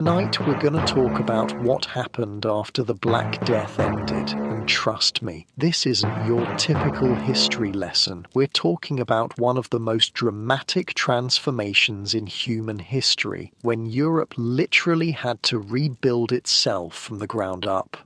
Tonight we're going to talk about what happened after the Black Death ended, and trust me, this isn't your typical history lesson. We're talking about one of the most dramatic transformations in human history, when Europe literally had to rebuild itself from the ground up.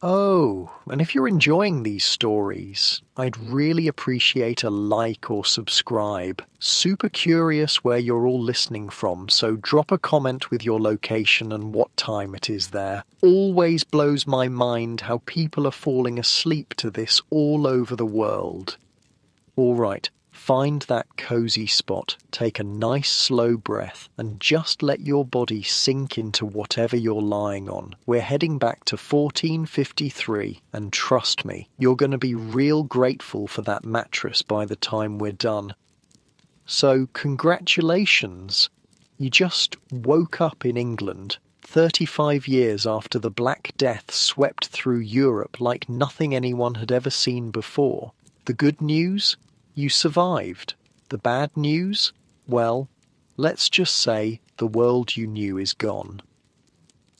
Oh, and if you're enjoying these stories, I'd really appreciate a like or subscribe. Super curious where you're all listening from, so drop a comment with your location and what time it is there. Always blows my mind how people are falling asleep to this all over the world. Alright, find that cozy spot, take a nice slow breath, and just let your body sink into whatever you're lying on. We're heading back to 1453, and trust me, you're going to be real grateful for that mattress by the time we're done. So, congratulations! You just woke up in England, 35 years after the Black Death swept through Europe like nothing anyone had ever seen before. The good news? You survived. The bad news? Well, let's just say the world you knew is gone.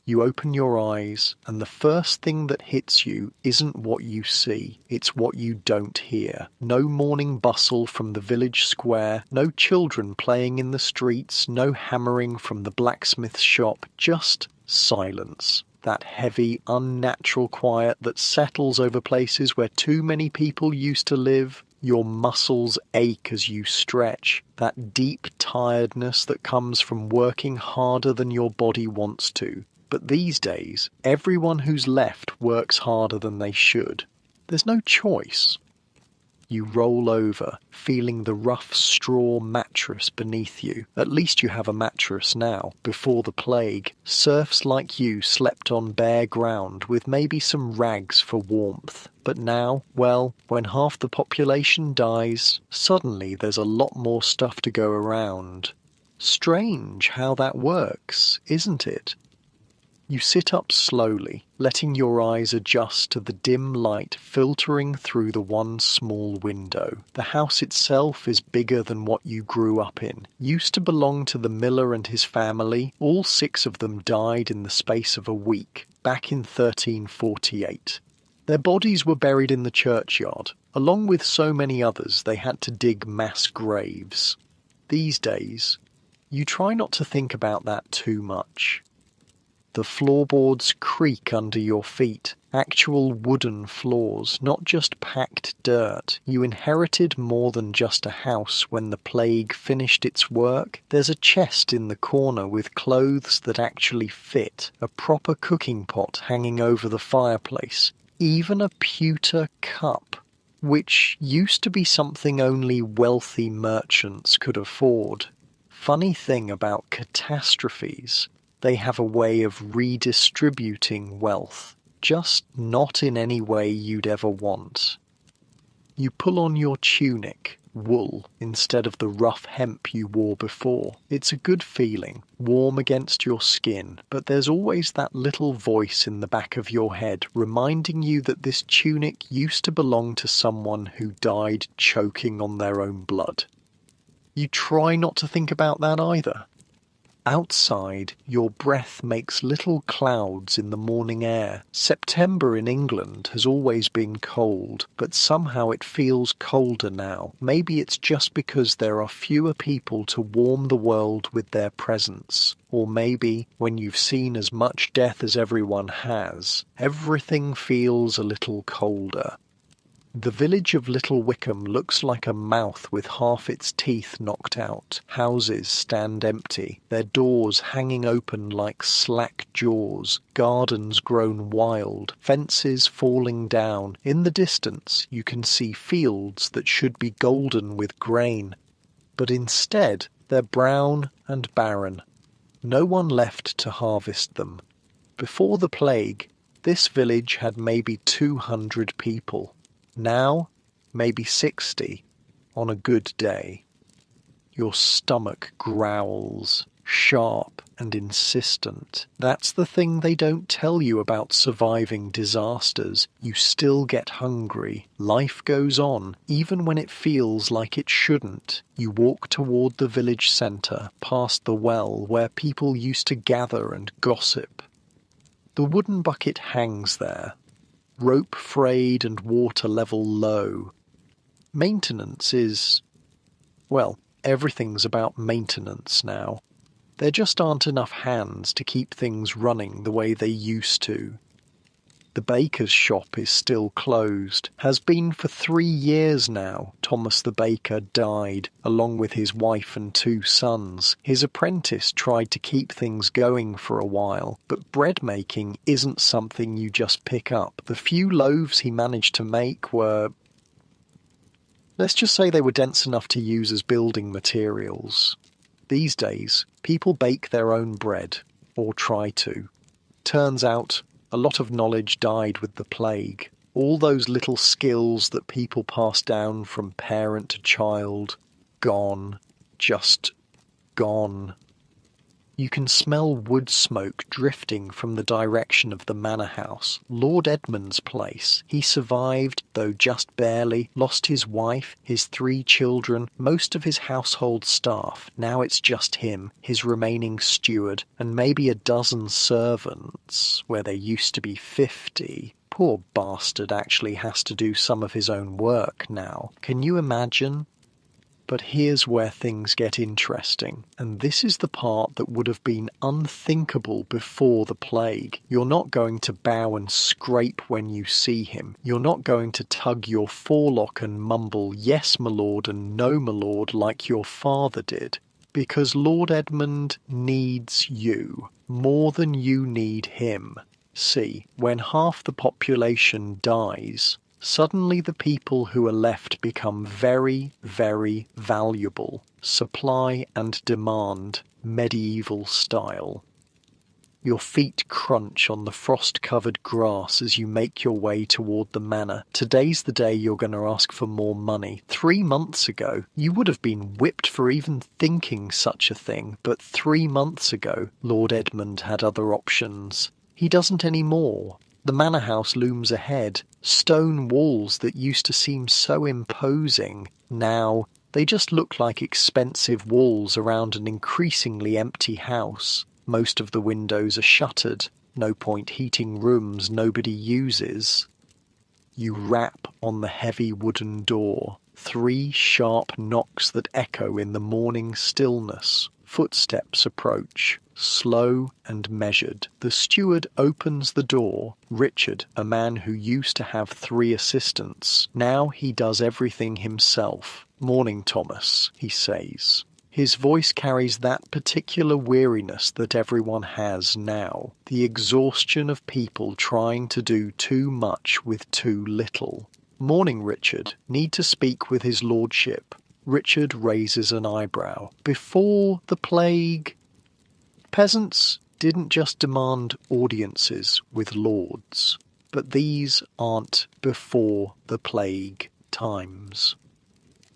You open your eyes, and the first thing that hits you isn't what you see, it's what you don't hear. No morning bustle from the village square, no children playing in the streets, no hammering from the blacksmith's shop, just silence. That heavy, unnatural quiet that settles over places where too many people used to live. Your muscles ache as you stretch. That deep tiredness that comes from working harder than your body wants to. But these days, everyone who's left works harder than they should. There's no choice. You roll over, feeling the rough straw mattress beneath you. At least you have a mattress now. Before the plague, serfs like you slept on bare ground with maybe some rags for warmth. But now, well, when half the population dies, suddenly there's a lot more stuff to go around. Strange how that works, isn't it? You sit up slowly, letting your eyes adjust to the dim light filtering through the one small window. The house itself is bigger than what you grew up in. Used to belong to the miller and his family. All 6 of them died in the space of a week, back in 1348. Their bodies were buried in the churchyard. Along with so many others, they had to dig mass graves. These days, you try not to think about that too much. The floorboards creak under your feet, actual wooden floors, not just packed dirt. You inherited more than just a house when the plague finished its work. There's a chest in the corner with clothes that actually fit, a proper cooking pot hanging over the fireplace, even a pewter cup, which used to be something only wealthy merchants could afford. Funny thing about catastrophes. They have a way of redistributing wealth, just not in any way you'd ever want. You pull on your tunic, wool, instead of the rough hemp you wore before. It's a good feeling, warm against your skin, but there's always that little voice in the back of your head reminding you that this tunic used to belong to someone who died choking on their own blood. You try not to think about that either. Outside, your breath makes little clouds in the morning air. September in England has always been cold, but somehow it feels colder now. Maybe it's just because there are fewer people to warm the world with their presence. Or maybe, when you've seen as much death as everyone has, everything feels a little colder. The village of Little Wickham looks like a mouth with half its teeth knocked out. Houses stand empty, their doors hanging open like slack jaws, gardens grown wild, fences falling down. In the distance you can see fields that should be golden with grain, but instead they're brown and barren. No one left to harvest them. Before the plague, this village had maybe 200 people. Now, maybe 60, on a good day. Your stomach growls. sharp and insistent. That's the thing they don't tell you about surviving disasters. You still get hungry. Life goes on, even when it feels like it shouldn't. You walk toward the village centre, past the well where people used to gather and gossip. The wooden bucket hangs there, rope frayed and water level low. Maintenance is, well, everything's about maintenance now. There just aren't enough hands to keep things running the way they used to. The baker's shop is still closed, has been for 3 years now. Thomas the baker died, along with his wife and 2 sons. His apprentice tried to keep things going for a while, but bread making isn't something you just pick up. The few loaves he managed to make were, let's just say they were dense enough to use as building materials. These days, people bake their own bread, or try to. Turns out, a lot of knowledge died with the plague. All those little skills that people pass down from parent to child, gone, just gone. You can smell wood smoke drifting from the direction of the manor house. Lord Edmund's place. He survived, though just barely, lost his wife, his 3 children, most of his household staff. Now it's just him, his remaining steward, and maybe a dozen servants, where there used to be 50. Poor bastard actually has to do some of his own work now. Can you imagine? But here's where things get interesting, and this is the part that would have been unthinkable before the plague. You're not going to bow and scrape when you see him. You're not going to tug your forelock and mumble, "Yes, my lord," and "No, my lord," like your father did. Because Lord Edmund needs you, more than you need him. See, when half the population dies, suddenly the people who are left become very, very valuable. Supply and demand, medieval style. Your feet crunch on the frost-covered grass as you make your way toward the manor. Today's the day you're going to ask for more money. 3 months ago, you would have been whipped for even thinking such a thing, but 3 months ago, Lord Edmund had other options. He doesn't anymore. The manor house looms ahead. Stone walls that used to seem so imposing, now they just look like expensive walls around an increasingly empty house. Most of the windows are shuttered. No point heating rooms nobody uses. You rap on the heavy wooden door. 3 sharp knocks that echo in the morning stillness. Footsteps approach, slow and measured. The steward opens the door. Richard, a man who used to have 3 assistants, now he does everything himself. "Morning, Thomas," he says. His voice carries that particular weariness that everyone has now. The exhaustion of people trying to do too much with too little. "Morning, Richard. Need to speak with his lordship." Richard raises an eyebrow. "Before the plague?" Peasants didn't just demand audiences with lords, but these aren't before the plague times.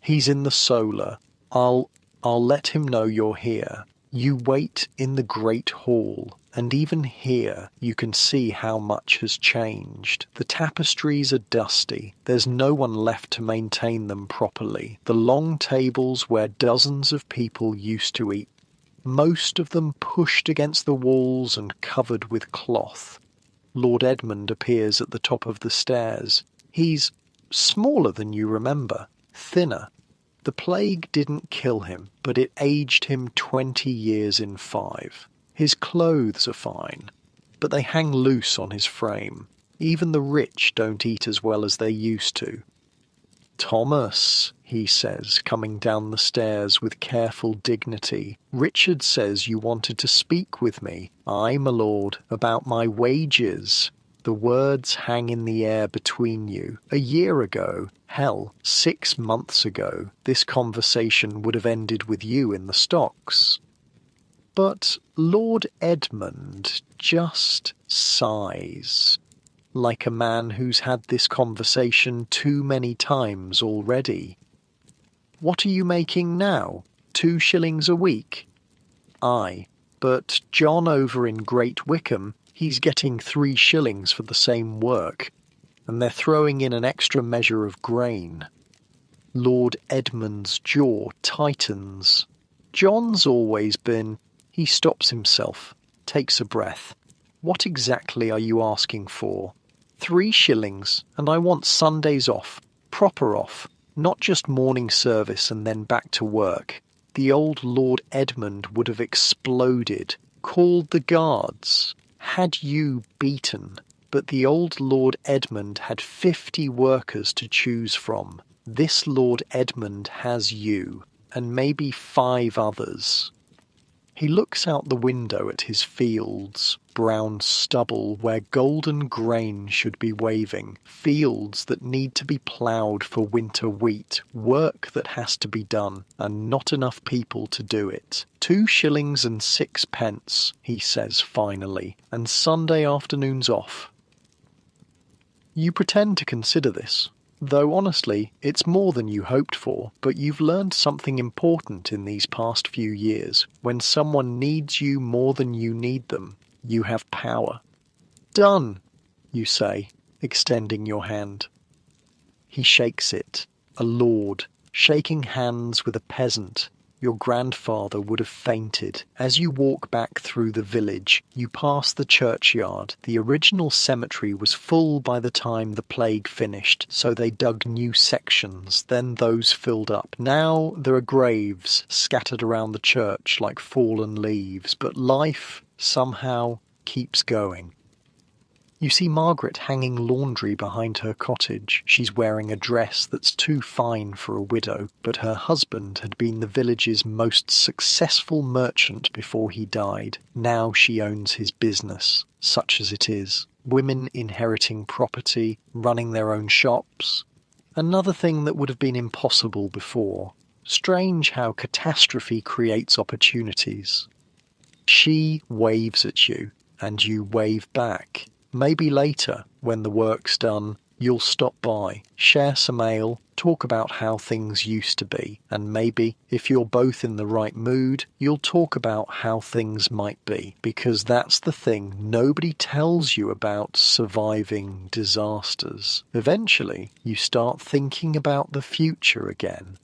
"He's in the solar. I'll let him know you're here." You wait in the great hall, and even here you can see how much has changed. The tapestries are dusty. There's no one left to maintain them properly. The long tables where dozens of people used to eat, most of them pushed against the walls and covered with cloth. Lord Edmund appears at the top of the stairs. He's smaller than you remember, thinner. The plague didn't kill him, but it aged him 20 years in 5. His clothes are fine, but they hang loose on his frame. Even the rich don't eat as well as they used to. "Thomas," he says, coming down the stairs with careful dignity. "Richard says you wanted to speak with me." "Aye, my lord, about my wages." The words hang in the air between you. A year ago, hell, 6 months ago, this conversation would have ended with you in the stocks. But Lord Edmund just sighs, like a man who's had this conversation too many times already. "What are you making now? 2 shillings a week?" Aye, but John over in Great Wickham, he's getting 3 shillings for the same work, and they're throwing in an extra measure of grain. Lord Edmund's jaw tightens. John's always been... He stops himself, takes a breath. What exactly are you asking for? 3 shillings, and I want Sundays off, proper off, not just morning service and then back to work. The old Lord Edmund would have exploded, called the guards, had you beaten. But the old Lord Edmund had 50 workers to choose from. This Lord Edmund has you, and maybe 5 others. He looks out the window at his fields, brown stubble where golden grain should be waving, fields that need to be ploughed for winter wheat, work that has to be done, and not enough people to do it. 2 shillings and 6 pence, he says finally, and Sunday afternoons off. You pretend to consider this, though honestly, it's more than you hoped for, but you've learned something important in these past few years. When someone needs you more than you need them, you have power. Done, you say, extending your hand. He shakes it, a lord, shaking hands with a peasant. Your grandfather would have fainted. As you walk back through the village, you pass the churchyard. The original cemetery was full by the time the plague finished, so they dug new sections, then those filled up. Now there are graves scattered around the church like fallen leaves, but life, somehow, keeps going. You see Margaret hanging laundry behind her cottage. She's wearing a dress that's too fine for a widow, but her husband had been the village's most successful merchant before he died. Now she owns his business, such as it is. Women inheriting property, running their own shops. Another thing that would have been impossible before. Strange how catastrophe creates opportunities. She waves at you, and you wave back. Maybe later, when the work's done, you'll stop by, share some ale, talk about how things used to be, and maybe, if you're both in the right mood, you'll talk about how things might be, because that's the thing nobody tells you about surviving disasters. Eventually, you start thinking about the future again.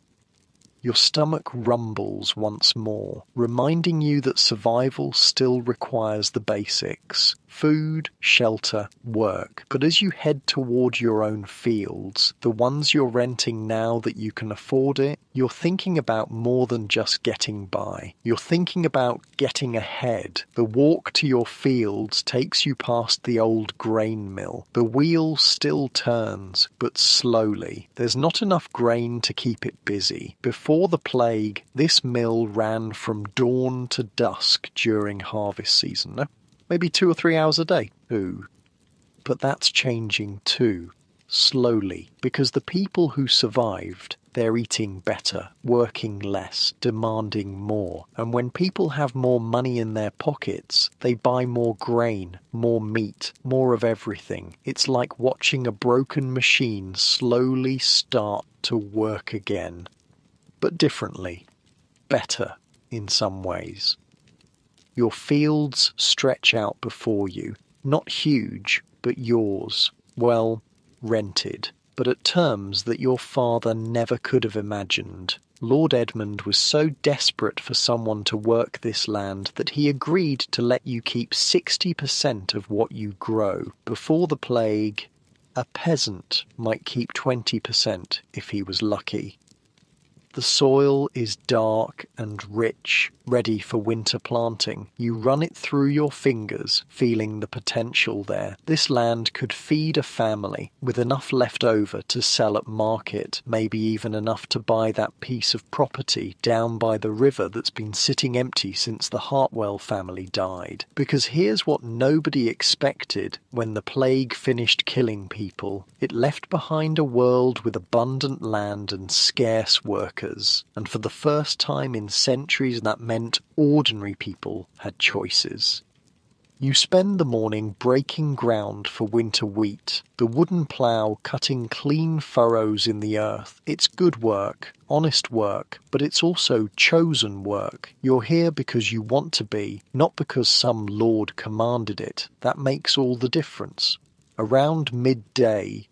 Your stomach rumbles once more, reminding you that survival still requires the basics. Food, shelter, work. But as you head toward your own fields, the ones you're renting now that you can afford it, you're thinking about more than just getting by. You're thinking about getting ahead. The walk to your fields takes you past the old grain mill. The wheel still turns, but slowly. There's not enough grain to keep it busy. Before the plague, this mill ran from dawn to dusk during harvest season. No? Maybe 2 or 3 hours a day. Ooh. But that's changing too, slowly, because the people who survived, they're eating better, working less, demanding more. And when people have more money in their pockets, they buy more grain, more meat, more of everything. It's like watching a broken machine slowly start to work again. But differently, better in some ways. Your fields stretch out before you, not huge, but yours, well, rented, but at terms that your father never could have imagined. Lord Edmund was so desperate for someone to work this land that he agreed to let you keep 60% of what you grow. Before the plague, a peasant might keep 20% if he was lucky. The soil is dark and rich, ready for winter planting. You run it through your fingers, feeling the potential there. This land could feed a family, with enough left over to sell at market, maybe even enough to buy that piece of property down by the river that's been sitting empty since the Hartwell family died. Because here's what nobody expected when the plague finished killing people. It left behind a world with abundant land and scarce workers. And for the first time in centuries that meant ordinary people had choices. You spend the morning breaking ground for winter wheat, the wooden plough cutting clean furrows in the earth. It's good work, honest work, but it's also chosen work. You're here because you want to be, not because some lord commanded it. That makes all the difference. Around midday,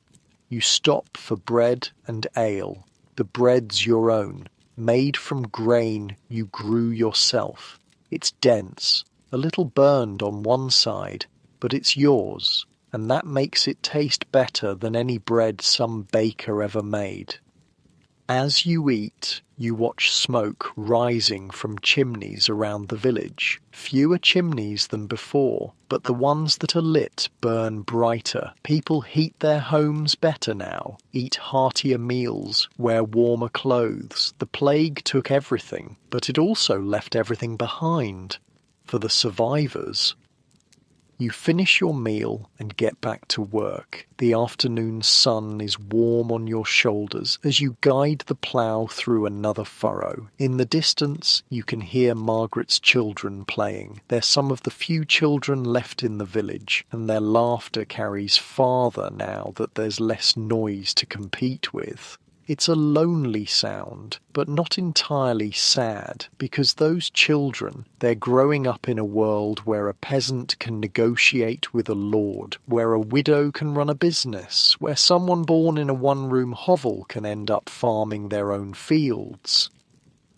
you stop for bread and ale. The bread's your own, made from grain you grew yourself. It's dense, a little burned on one side, but it's yours, and that makes it taste better than any bread some baker ever made. As you eat, you watch smoke rising from chimneys around the village. Fewer chimneys than before, but the ones that are lit burn brighter. People heat their homes better now, eat heartier meals, wear warmer clothes. The plague took everything, but it also left everything behind. For the survivors, you finish your meal and get back to work. The afternoon sun is warm on your shoulders as you guide the plough through another furrow. In the distance, you can hear Margaret's children playing. They're some of the few children left in the village, and their laughter carries farther now that there's less noise to compete with. It's a lonely sound, but not entirely sad, because those children, they're growing up in a world where a peasant can negotiate with a lord, where a widow can run a business, where someone born in a one-room hovel can end up farming their own fields.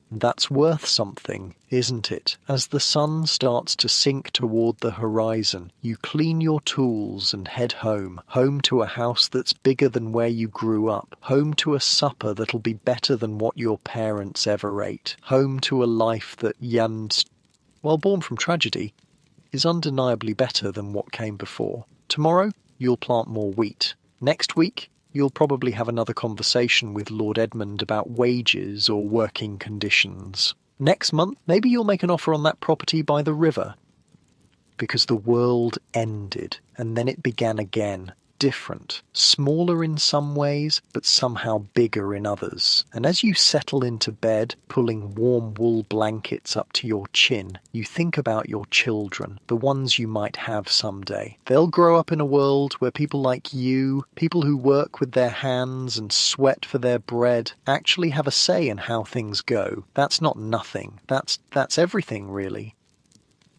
That's worth something, isn't it? As the sun starts to sink toward the horizon, you clean your tools and head home to a house that's bigger than where you grew up, home to a supper that'll be better than what your parents ever ate, home to a life that while born from tragedy, is undeniably better than what came before. Tomorrow, you'll plant more wheat. Next week, you'll probably have another conversation with Lord Edmund about wages or working conditions. Next month, maybe you'll make an offer on that property by the river. Because the world ended, and then it began again. Different, smaller in some ways, but somehow bigger in others. And as you settle into bed, pulling warm wool blankets up to your chin, you think about your children, the ones you might have someday. They'll grow up in a world where people like you, people who work with their hands and sweat for their bread, actually have a say in how things go. That's not nothing. That's everything, really.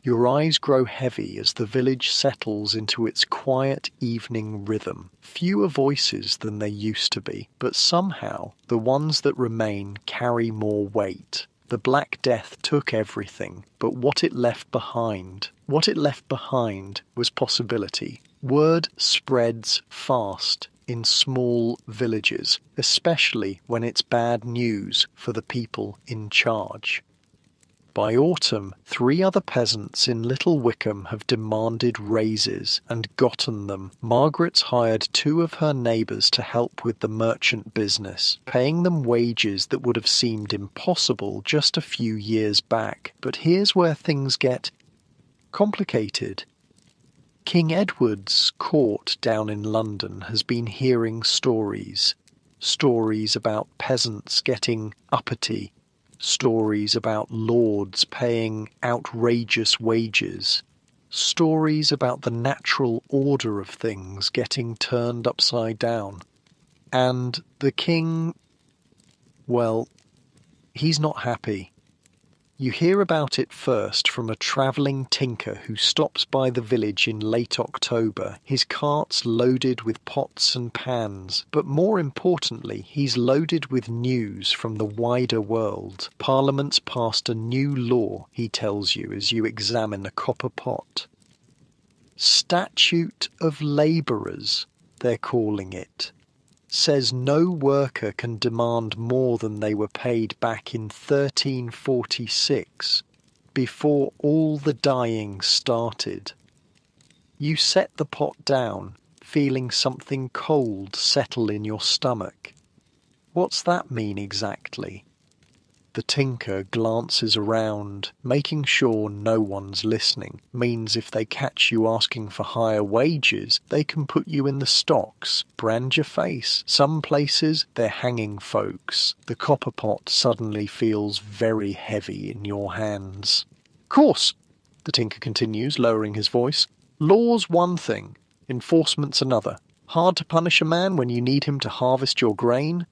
Your eyes grow heavy as the village settles into its quiet evening rhythm. Fewer voices than there used to be, but somehow the ones that remain carry more weight. The Black Death took everything, but what it left behind was possibility. Word spreads fast in small villages, especially when it's bad news for the people in charge. By autumn, 3 other peasants in Little Wickham have demanded raises and gotten them. Margaret's hired 2 of her neighbours to help with the merchant business, paying them wages that would have seemed impossible just a few years back. But here's where things get complicated. King Edward's court down in London has been hearing stories about peasants getting uppity, stories about lords paying outrageous wages, stories about the natural order of things getting turned upside down. And the king, well, he's not happy. You hear about it first from a travelling tinker who stops by the village in late October, his cart's loaded with pots and pans, but more importantly, he's loaded with news from the wider world. Parliament's passed a new law, he tells you as you examine a copper pot. Statute of Labourers, they're calling it. Says no worker can demand more than they were paid back in 1346, before all the dying started. You set the pot down, feeling something cold settle in your stomach. What's that mean exactly? The tinker glances around, making sure no one's listening. Means if they catch you asking for higher wages, they can put you in the stocks, brand your face. Some places, they're hanging folks. The copper pot suddenly feels very heavy in your hands. Course, the tinker continues, lowering his voice. Law's one thing, enforcement's another. Hard to punish a man when you need him to harvest your grain?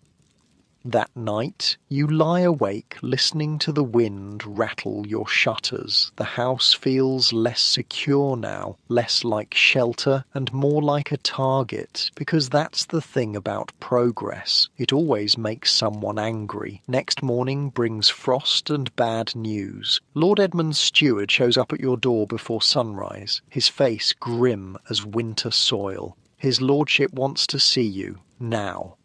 That night, you lie awake listening to the wind rattle your shutters. The house feels less secure now, less like shelter and more like a target, because that's the thing about progress. It always makes someone angry. Next morning brings frost and bad news. Lord Edmund's steward shows up at your door before sunrise, his face grim as winter soil. His lordship wants to see you, now.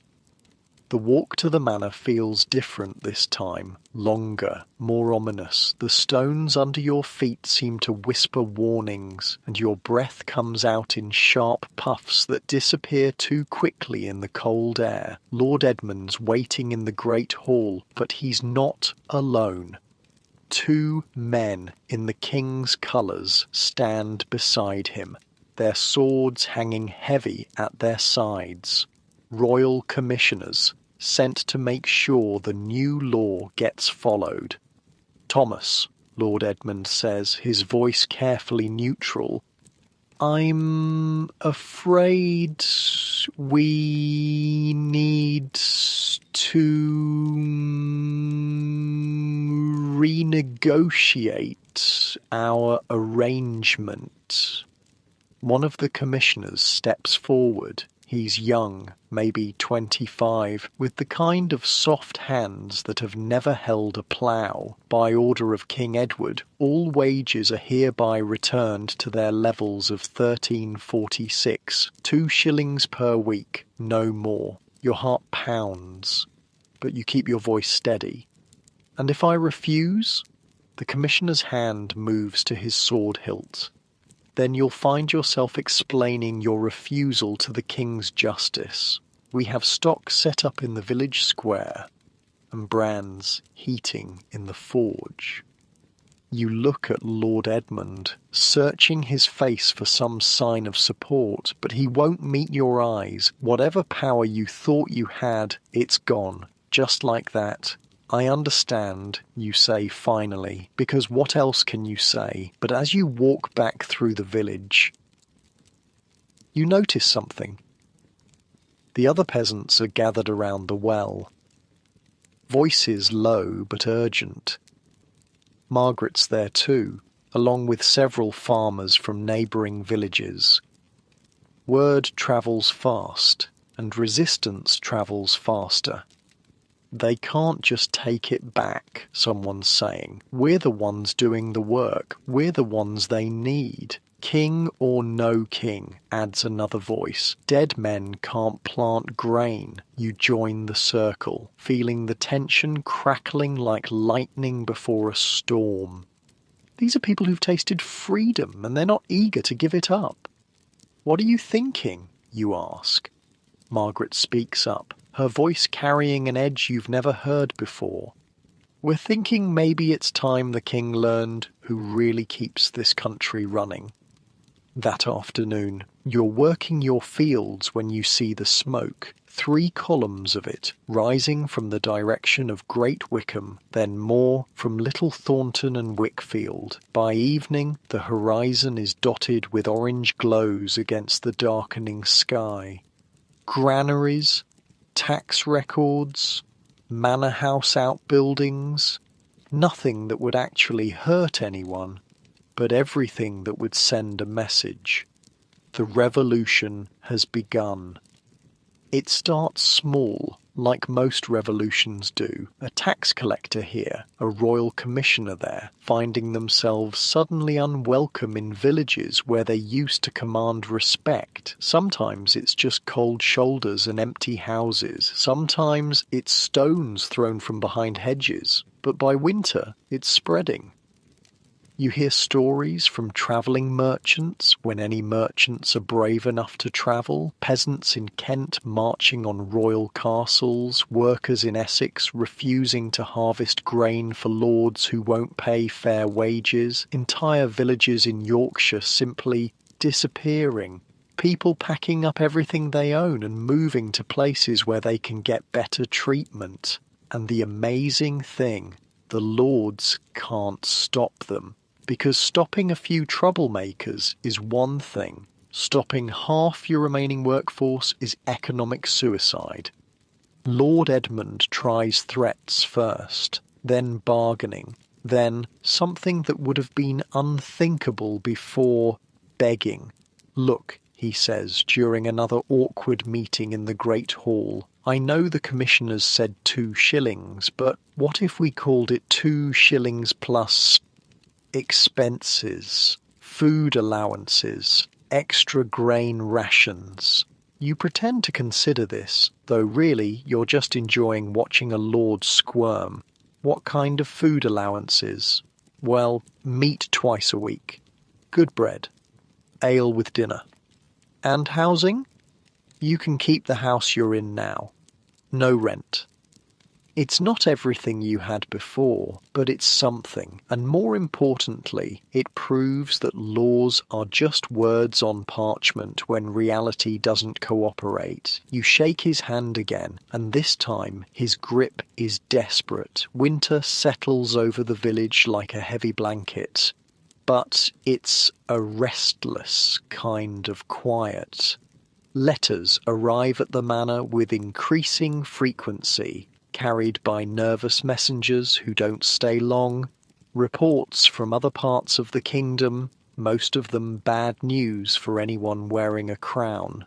The walk to the manor feels different this time, longer, more ominous. The stones under your feet seem to whisper warnings, and your breath comes out in sharp puffs that disappear too quickly in the cold air. Lord Edmund's waiting in the great hall, but he's not alone. 2 men in the king's colours stand beside him, their swords hanging heavy at their sides. Royal commissioners, sent to make sure the new law gets followed. Thomas, Lord Edmund says, his voice carefully neutral, I'm afraid we need to renegotiate our arrangement. One of the commissioners steps forward. He's young, maybe 25, with the kind of soft hands that have never held a plough. By order of King Edward, all wages are hereby returned to their levels of 1346, 2 shillings per week, no more. Your heart pounds, but you keep your voice steady. And if I refuse? The commissioner's hand moves to his sword hilt. Then you'll find yourself explaining your refusal to the king's justice. We have stock set up in the village square, and brands heating in the forge. You look at Lord Edmund, searching his face for some sign of support, but he won't meet your eyes. Whatever power you thought you had, it's gone. Just like that. I understand, you say finally, because what else can you say? But as you walk back through the village, you notice something. The other peasants are gathered around the well. Voices low but urgent. Margaret's there too, along with several farmers from neighbouring villages. Word travels fast, and resistance travels faster. They can't just take it back, someone's saying. We're the ones doing the work. We're the ones they need. King or no king, adds another voice. Dead men can't plant grain. You join the circle, feeling the tension crackling like lightning before a storm. These are people who've tasted freedom, and they're not eager to give it up. What are you thinking? You ask. Margaret speaks up, her voice carrying an edge you've never heard before. We're thinking maybe it's time the king learned who really keeps this country running. That afternoon, you're working your fields when you see the smoke, 3 columns of it, rising from the direction of Great Wickham, then more from Little Thornton and Wickfield. By evening, the horizon is dotted with orange glows against the darkening sky. Granaries, tax records, manor house outbuildings, nothing that would actually hurt anyone, but everything that would send a message. The revolution has begun. It starts small, like most revolutions do. A tax collector here, a royal commissioner there, finding themselves suddenly unwelcome in villages where they used to command respect. Sometimes it's just cold shoulders and empty houses. Sometimes it's stones thrown from behind hedges. But by winter, it's spreading. You hear stories from travelling merchants, when any merchants are brave enough to travel, peasants in Kent marching on royal castles, workers in Essex refusing to harvest grain for lords who won't pay fair wages, entire villages in Yorkshire simply disappearing, people packing up everything they own and moving to places where they can get better treatment. And the amazing thing, the lords can't stop them. Because stopping a few troublemakers is one thing. Stopping half your remaining workforce is economic suicide. Lord Edmund tries threats first, then bargaining, then something that would have been unthinkable before, begging. "Look," he says during another awkward meeting in the Great Hall, "I know the commissioners said 2 shillings, but what if we called it 2 shillings plus expenses, food allowances, extra grain rations?" You pretend to consider this, though really you're just enjoying watching a lord squirm. What kind of food allowances? Well, meat twice a week, good bread, ale with dinner. And housing? You can keep the house you're in now. No rent. It's not everything you had before, but it's something, and more importantly, it proves that laws are just words on parchment when reality doesn't cooperate. You shake his hand again, and this time his grip is desperate. Winter settles over the village like a heavy blanket, but it's a restless kind of quiet. Letters arrive at the manor with increasing frequency, carried by nervous messengers who don't stay long, reports from other parts of the kingdom, most of them bad news for anyone wearing a crown.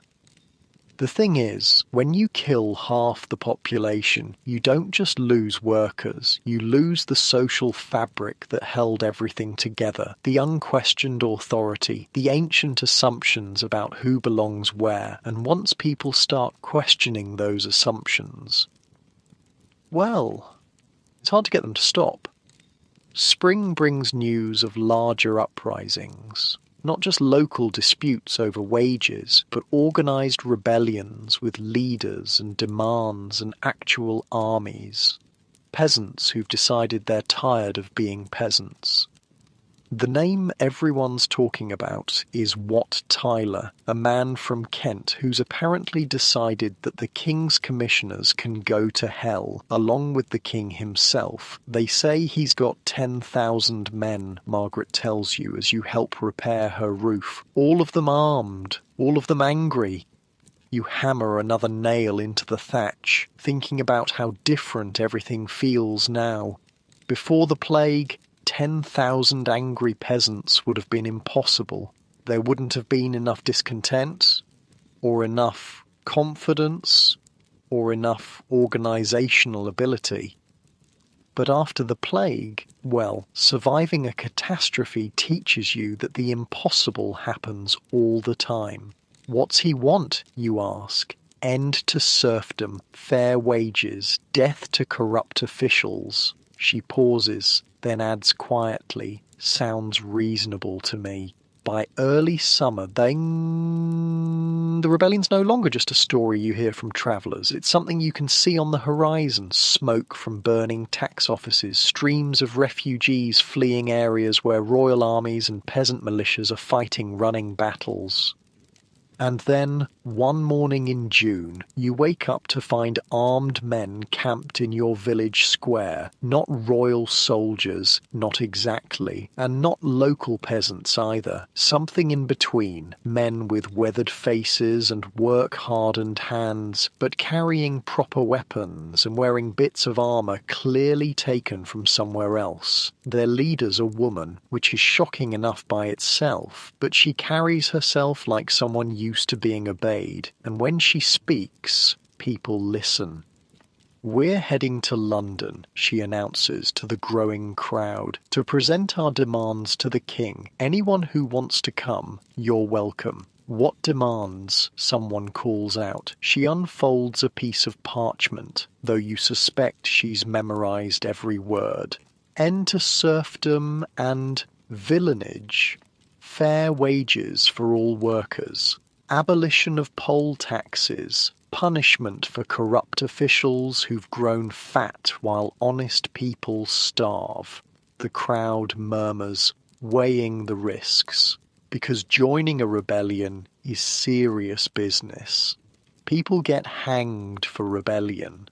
The thing is, when you kill half the population, you don't just lose workers, you lose the social fabric that held everything together, the unquestioned authority, the ancient assumptions about who belongs where, and once people start questioning those assumptions, well, it's hard to get them to stop. Spring brings news of larger uprisings. Not just local disputes over wages, but organised rebellions with leaders and demands and actual armies. Peasants who've decided they're tired of being peasants. The name everyone's talking about is Wat Tyler, a man from Kent who's apparently decided that the king's commissioners can go to hell, along with the king himself. They say he's got 10,000 men, Margaret tells you as you help repair her roof. All of them armed, all of them angry. You hammer another nail into the thatch, thinking about how different everything feels now. Before the plague, 10,000 angry peasants would have been impossible. There wouldn't have been enough discontent, or enough confidence, or enough organisational ability. But after the plague, well, surviving a catastrophe teaches you that the impossible happens all the time. What's he want, you ask? End to serfdom, fair wages, death to corrupt officials. She pauses, then adds quietly, "Sounds reasonable to me." By early summer, the rebellion's no longer just a story you hear from travellers. It's something you can see on the horizon. Smoke from burning tax offices, streams of refugees fleeing areas where royal armies and peasant militias are fighting running battles. And then, one morning in June, you wake up to find armed men camped in your village square. Not royal soldiers, not exactly, and not local peasants either. Something in between. Men with weathered faces and work-hardened hands, but carrying proper weapons and wearing bits of armour clearly taken from somewhere else. Their leader's a woman, which is shocking enough by itself, but she carries herself like someone used to being obeyed, and when she speaks, people listen. "We're heading to London," she announces to the growing crowd, "to present our demands to the king. Anyone who wants to come, you're welcome." "What demands?" someone calls out. She unfolds a piece of parchment, though you suspect she's memorized every word. "End to serfdom and villanage. Fair wages for all workers. Abolition of poll taxes, punishment for corrupt officials who've grown fat while honest people starve." The crowd murmurs, weighing the risks, because joining a rebellion is serious business. People get hanged for rebellion.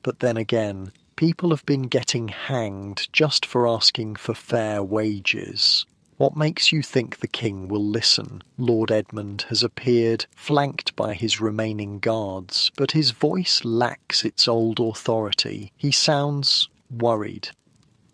But then again, People have been getting hanged just for asking for fair wages. What makes you think the king will listen? Lord Edmund has appeared, flanked by his remaining guards, but his voice lacks its old authority. He sounds worried.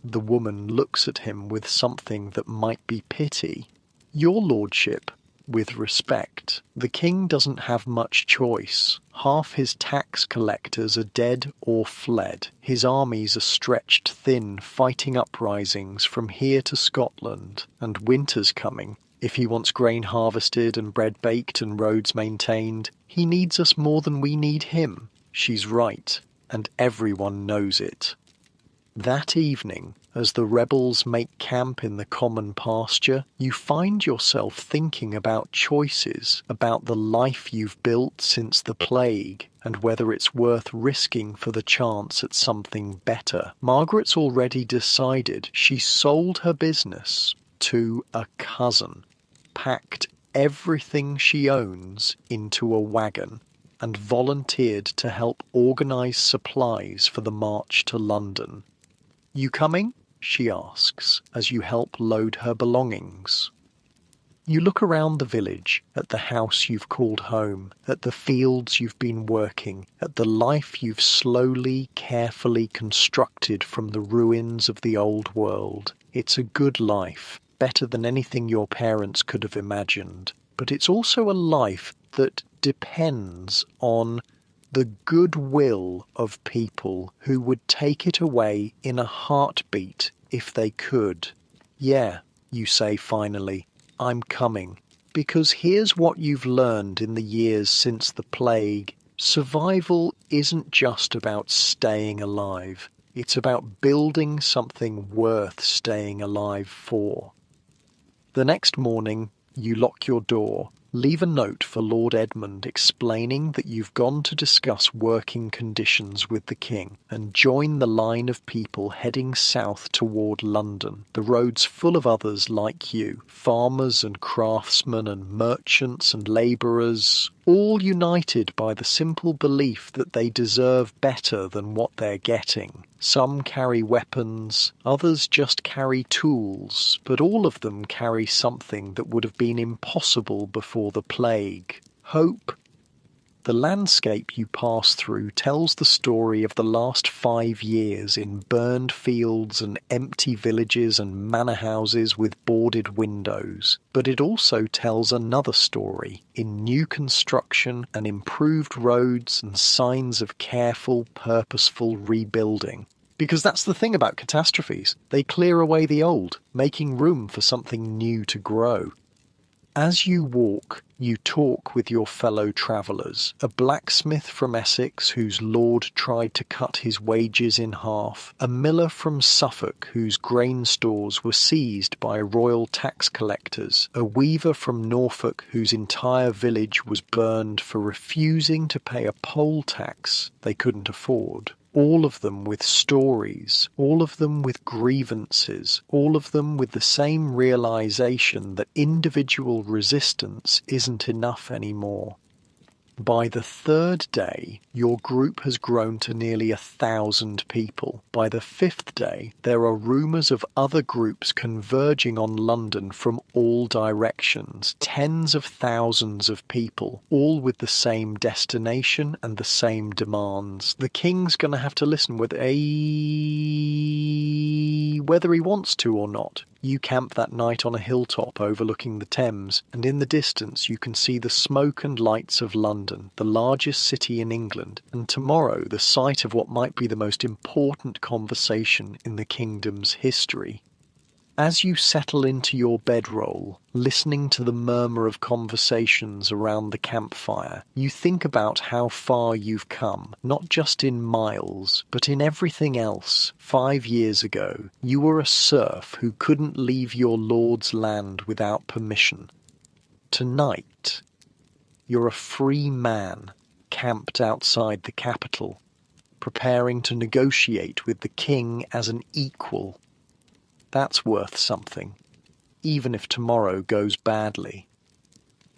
The woman looks at him with something that might be pity. Your lordship, with respect, the king doesn't have much choice. Half his tax collectors are dead or fled. His armies are stretched thin, fighting uprisings from here to Scotland, and winter's coming. If he wants grain harvested and bread baked and roads maintained, he needs us more than we need him. She's right, and everyone knows it. That evening, as the rebels make camp in the common pasture, you find yourself thinking about choices, about the life you've built since the plague, and whether it's worth risking for the chance at something better. Margaret's already decided. She sold her business to a cousin, packed everything she owns into a wagon, and volunteered to help organise supplies for the march to London. "You coming?" she asks, as you help load her belongings. You look around the village, at the house you've called home, at the fields you've been working, at the life you've slowly, carefully constructed from the ruins of the old world. It's a good life, better than anything your parents could have imagined. But it's also a life that depends on the goodwill of people who would take it away in a heartbeat if they could. "Yeah," you say finally, "I'm coming." Because here's what you've learned in the years since the plague. Survival isn't just about staying alive. It's about building something worth staying alive for. The next morning, you lock your door, leave a note for Lord Edmund explaining that you've gone to discuss working conditions with the king, and join the line of people heading south toward London. The road's full of others like you, farmers and craftsmen and merchants and labourers, all united by the simple belief that they deserve better than what they're getting. Some carry weapons, others just carry tools, but all of them carry something that would have been impossible before the plague: hope. The landscape you pass through tells the story of the last 5 years in burned fields and empty villages and manor houses with boarded windows. But it also tells another story in new construction and improved roads and signs of careful, purposeful rebuilding. Because that's the thing about catastrophes. They clear away the old, making room for something new to grow. As you walk, you talk with your fellow travellers, a blacksmith from Essex whose lord tried to cut his wages in half, a miller from Suffolk whose grain stores were seized by royal tax collectors, a weaver from Norfolk whose entire village was burned for refusing to pay a poll tax they couldn't afford. All of them with stories, all of them with grievances, all of them with the same realization that individual resistance isn't enough anymore. By the 3rd day, your group has grown to nearly 1,000 people. By the 5th day, there are rumours of other groups converging on London from all directions. Tens of thousands of people, all with the same destination and the same demands. The king's going to have to listen whether he wants to or not. You camp that night on a hilltop overlooking the Thames, and in the distance you can see the smoke and lights of London, the largest city in England, and tomorrow the site of what might be the most important conversation in the kingdom's history. As you settle into your bedroll, listening to the murmur of conversations around the campfire, you think about how far you've come, not just in miles, but in everything else. 5 years ago, you were a serf who couldn't leave your lord's land without permission. Tonight, you're a free man, camped outside the capital, preparing to negotiate with the king as an equal. That's worth something, even if tomorrow goes badly.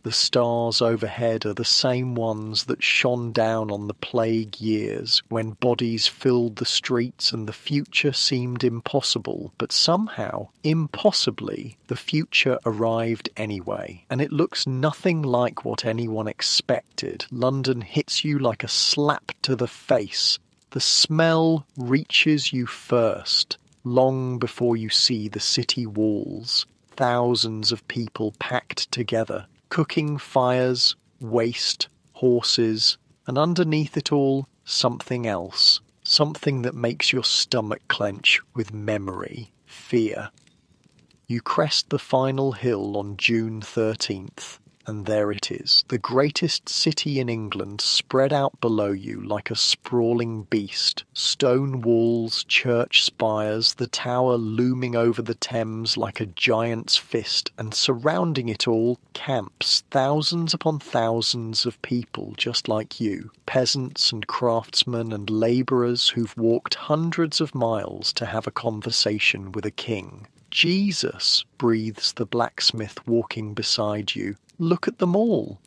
The stars overhead are the same ones that shone down on the plague years, when bodies filled the streets and the future seemed impossible. But somehow, impossibly, the future arrived anyway, and it looks nothing like what anyone expected. London hits you like a slap to the face. The smell reaches you first, long before you see the city walls. Thousands of people packed together, cooking fires, waste, horses, and underneath it all, something else. Something that makes your stomach clench with memory, fear. You crest the final hill on June 13th, and there it is, the greatest city in England spread out below you like a sprawling beast. Stone walls, church spires, the tower looming over the Thames like a giant's fist, and surrounding it all, camps, thousands upon thousands of people just like you, peasants and craftsmen and labourers who've walked hundreds of miles to have a conversation with a king. Jesus, breathes the blacksmith walking beside you. Look at them all.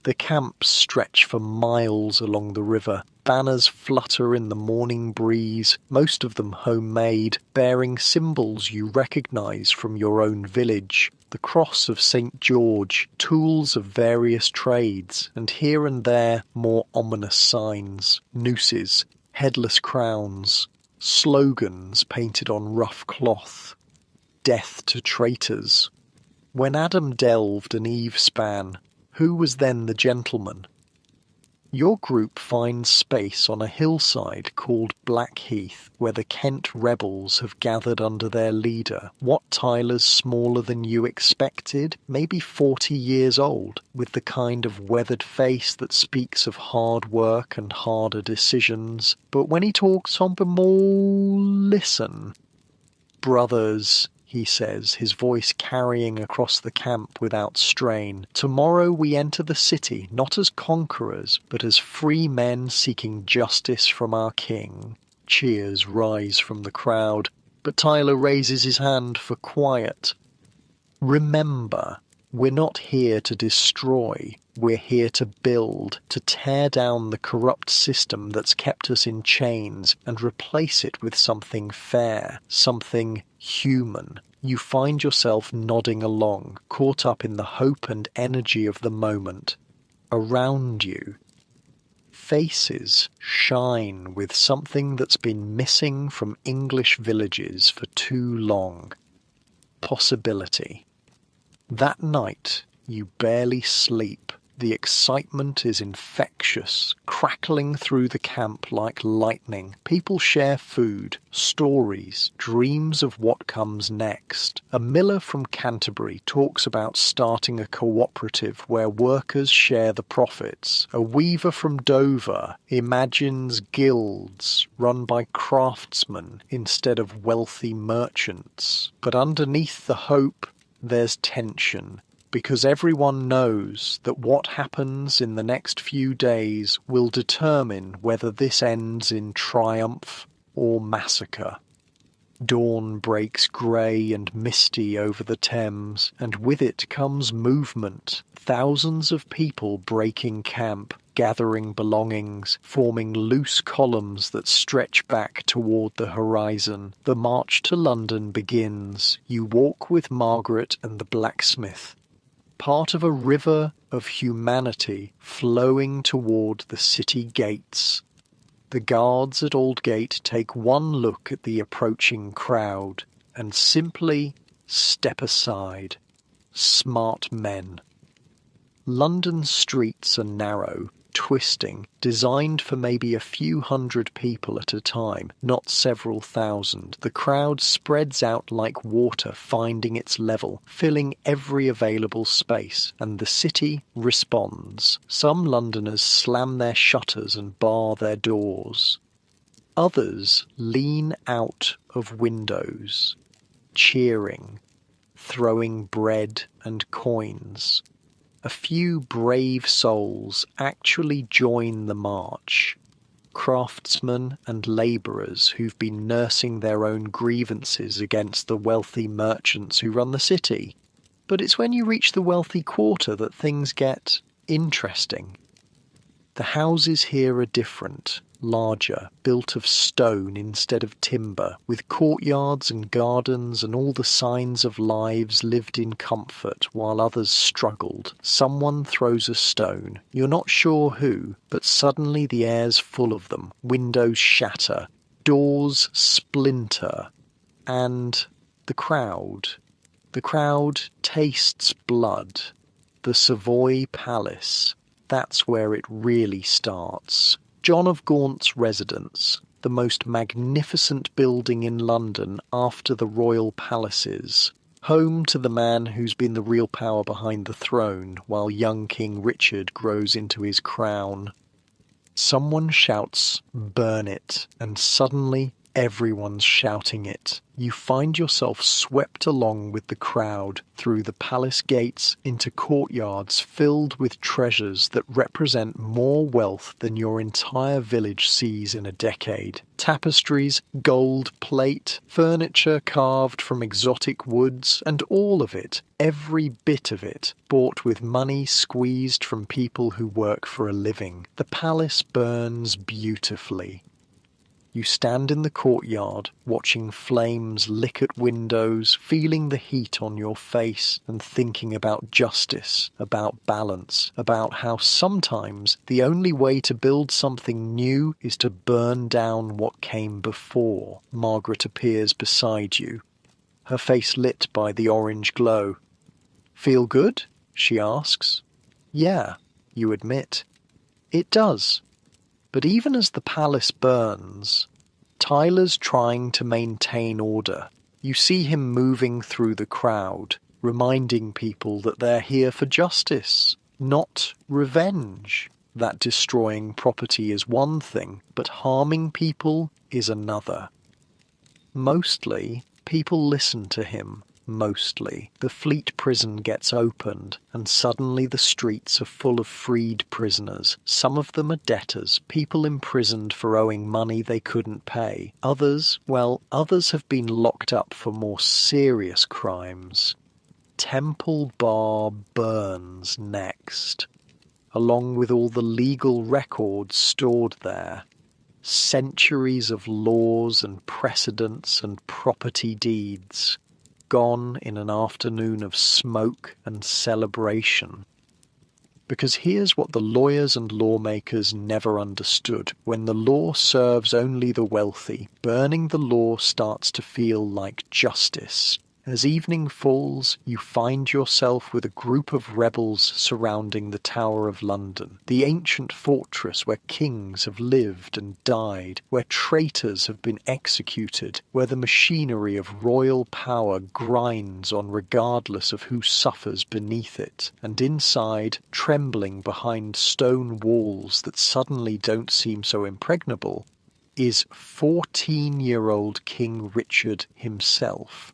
The camps stretch for miles along the river. Banners flutter in the morning breeze, most of them homemade, bearing symbols you recognise from your own village. The cross of St. George, tools of various trades, and here and there more ominous signs, nooses, headless crowns, slogans painted on rough cloth. Death to traitors. When Adam delved and Eve span, who was then the gentleman? Your group finds space on a hillside called Blackheath, where the Kent rebels have gathered under their leader. Wat Tyler's smaller than you expected, maybe 40 years old, with the kind of weathered face that speaks of hard work and harder decisions. But when he talks on more, listen. Brothers, he says, his voice carrying across the camp without strain. Tomorrow we enter the city, not as conquerors, but as free men seeking justice from our king. Cheers rise from the crowd, but Tyler raises his hand for quiet. Remember, we're not here to destroy. We're here to build, to tear down the corrupt system that's kept us in chains and replace it with something fair, something human. You find yourself nodding along, caught up in the hope and energy of the moment. Around you, faces shine with something that's been missing from English villages for too long. Possibility. That night, you barely sleep. The excitement is infectious, crackling through the camp like lightning. People share food, stories, dreams of what comes next. A miller from Canterbury talks about starting a cooperative where workers share the profits. A weaver from Dover imagines guilds run by craftsmen instead of wealthy merchants. But underneath the hope, there's tension. Because everyone knows that what happens in the next few days will determine whether this ends in triumph or massacre. Dawn breaks grey and misty over the Thames, and with it comes movement. Thousands of people breaking camp, gathering belongings, forming loose columns that stretch back toward the horizon. The march to London begins. You walk with Margaret and the blacksmith, part of a river of humanity flowing toward the city gates. The guards at Aldgate take one look at the approaching crowd and simply step aside. Smart men. London's streets are narrow, twisting, designed for maybe a few hundred people at a time, not several thousand. The crowd spreads out like water finding its level, filling every available space, and the city responds. Some Londoners slam their shutters and bar their doors. Others lean out of windows, cheering, throwing bread and coins. A few brave souls actually join the march. Craftsmen and labourers who've been nursing their own grievances against the wealthy merchants who run the city. But it's when you reach the wealthy quarter that things get interesting. The houses here are different, larger, built of stone instead of timber, with courtyards and gardens and all the signs of lives lived in comfort while others struggled. Someone throws a stone. You're not sure who, but suddenly the air's full of them. Windows shatter, doors splinter, and the crowd. The crowd tastes blood. The Savoy Palace. That's where it really starts. John of Gaunt's residence, the most magnificent building in London after the royal palaces, home to the man who's been the real power behind the throne while young King Richard grows into his crown. Someone shouts, "Burn it," and suddenly everyone's shouting it. You find yourself swept along with the crowd through the palace gates into courtyards filled with treasures that represent more wealth than your entire village sees in a decade. Tapestries, gold plate, furniture carved from exotic woods, and all of it, every bit of it, bought with money squeezed from people who work for a living. The palace burns beautifully. You stand in the courtyard, watching flames lick at windows, feeling the heat on your face, and thinking about justice, about balance, about how sometimes the only way to build something new is to burn down what came before. Margaret appears beside you, her face lit by the orange glow. "Feel good?" she asks. "Yeah," you admit. "It does." But even as the palace burns, Tyler's trying to maintain order. You see him moving through the crowd, reminding people that they're here for justice, not revenge. That destroying property is one thing, but harming people is another. Mostly, people listen to him. Mostly. The Fleet prison gets opened, and suddenly the streets are full of freed prisoners. Some of them are debtors, people imprisoned for owing money they couldn't pay. Others have been locked up for more serious crimes. Temple Bar burns next, along with all the legal records stored there. Centuries of laws and precedents and property deeds, gone in an afternoon of smoke and celebration. Because here's what the lawyers and lawmakers never understood. When the law serves only the wealthy, burning the law starts to feel like justice. As evening falls, you find yourself with a group of rebels surrounding the Tower of London, the ancient fortress where kings have lived and died, where traitors have been executed, where the machinery of royal power grinds on regardless of who suffers beneath it. And inside, trembling behind stone walls that suddenly don't seem so impregnable, is 14-year-old King Richard himself.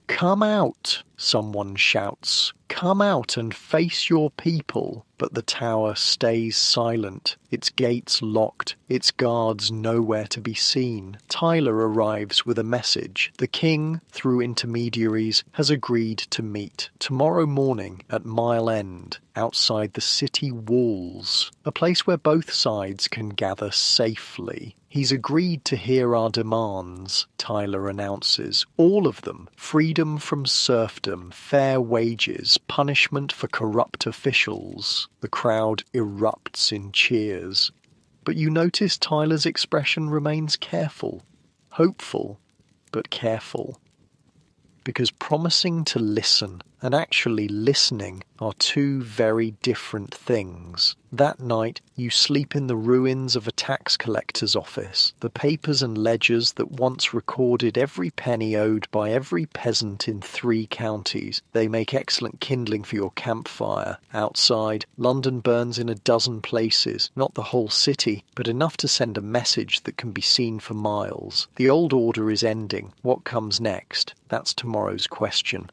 "Come out," someone shouts. "Come out and face your people." But the tower stays silent, its gates locked, its guards nowhere to be seen. Tyler arrives with a message. The king, through intermediaries, has agreed to meet tomorrow morning at Mile End, outside the city walls, a place where both sides can gather safely. "He's agreed to hear our demands," Tyler announces. "All of them. Freedom from serfdom, fair wages, punishment for corrupt officials." The crowd erupts in cheers. But you notice Tyler's expression remains careful. Hopeful, but careful. Because promising to listen and actually listening are two very different things. That night, you sleep in the ruins of a tax collector's office, the papers and ledgers that once recorded every penny owed by every peasant in 3 counties. They make excellent kindling for your campfire. Outside, London burns in a dozen places, not the whole city, but enough to send a message that can be seen for miles. The old order is ending. What comes next? That's tomorrow's question.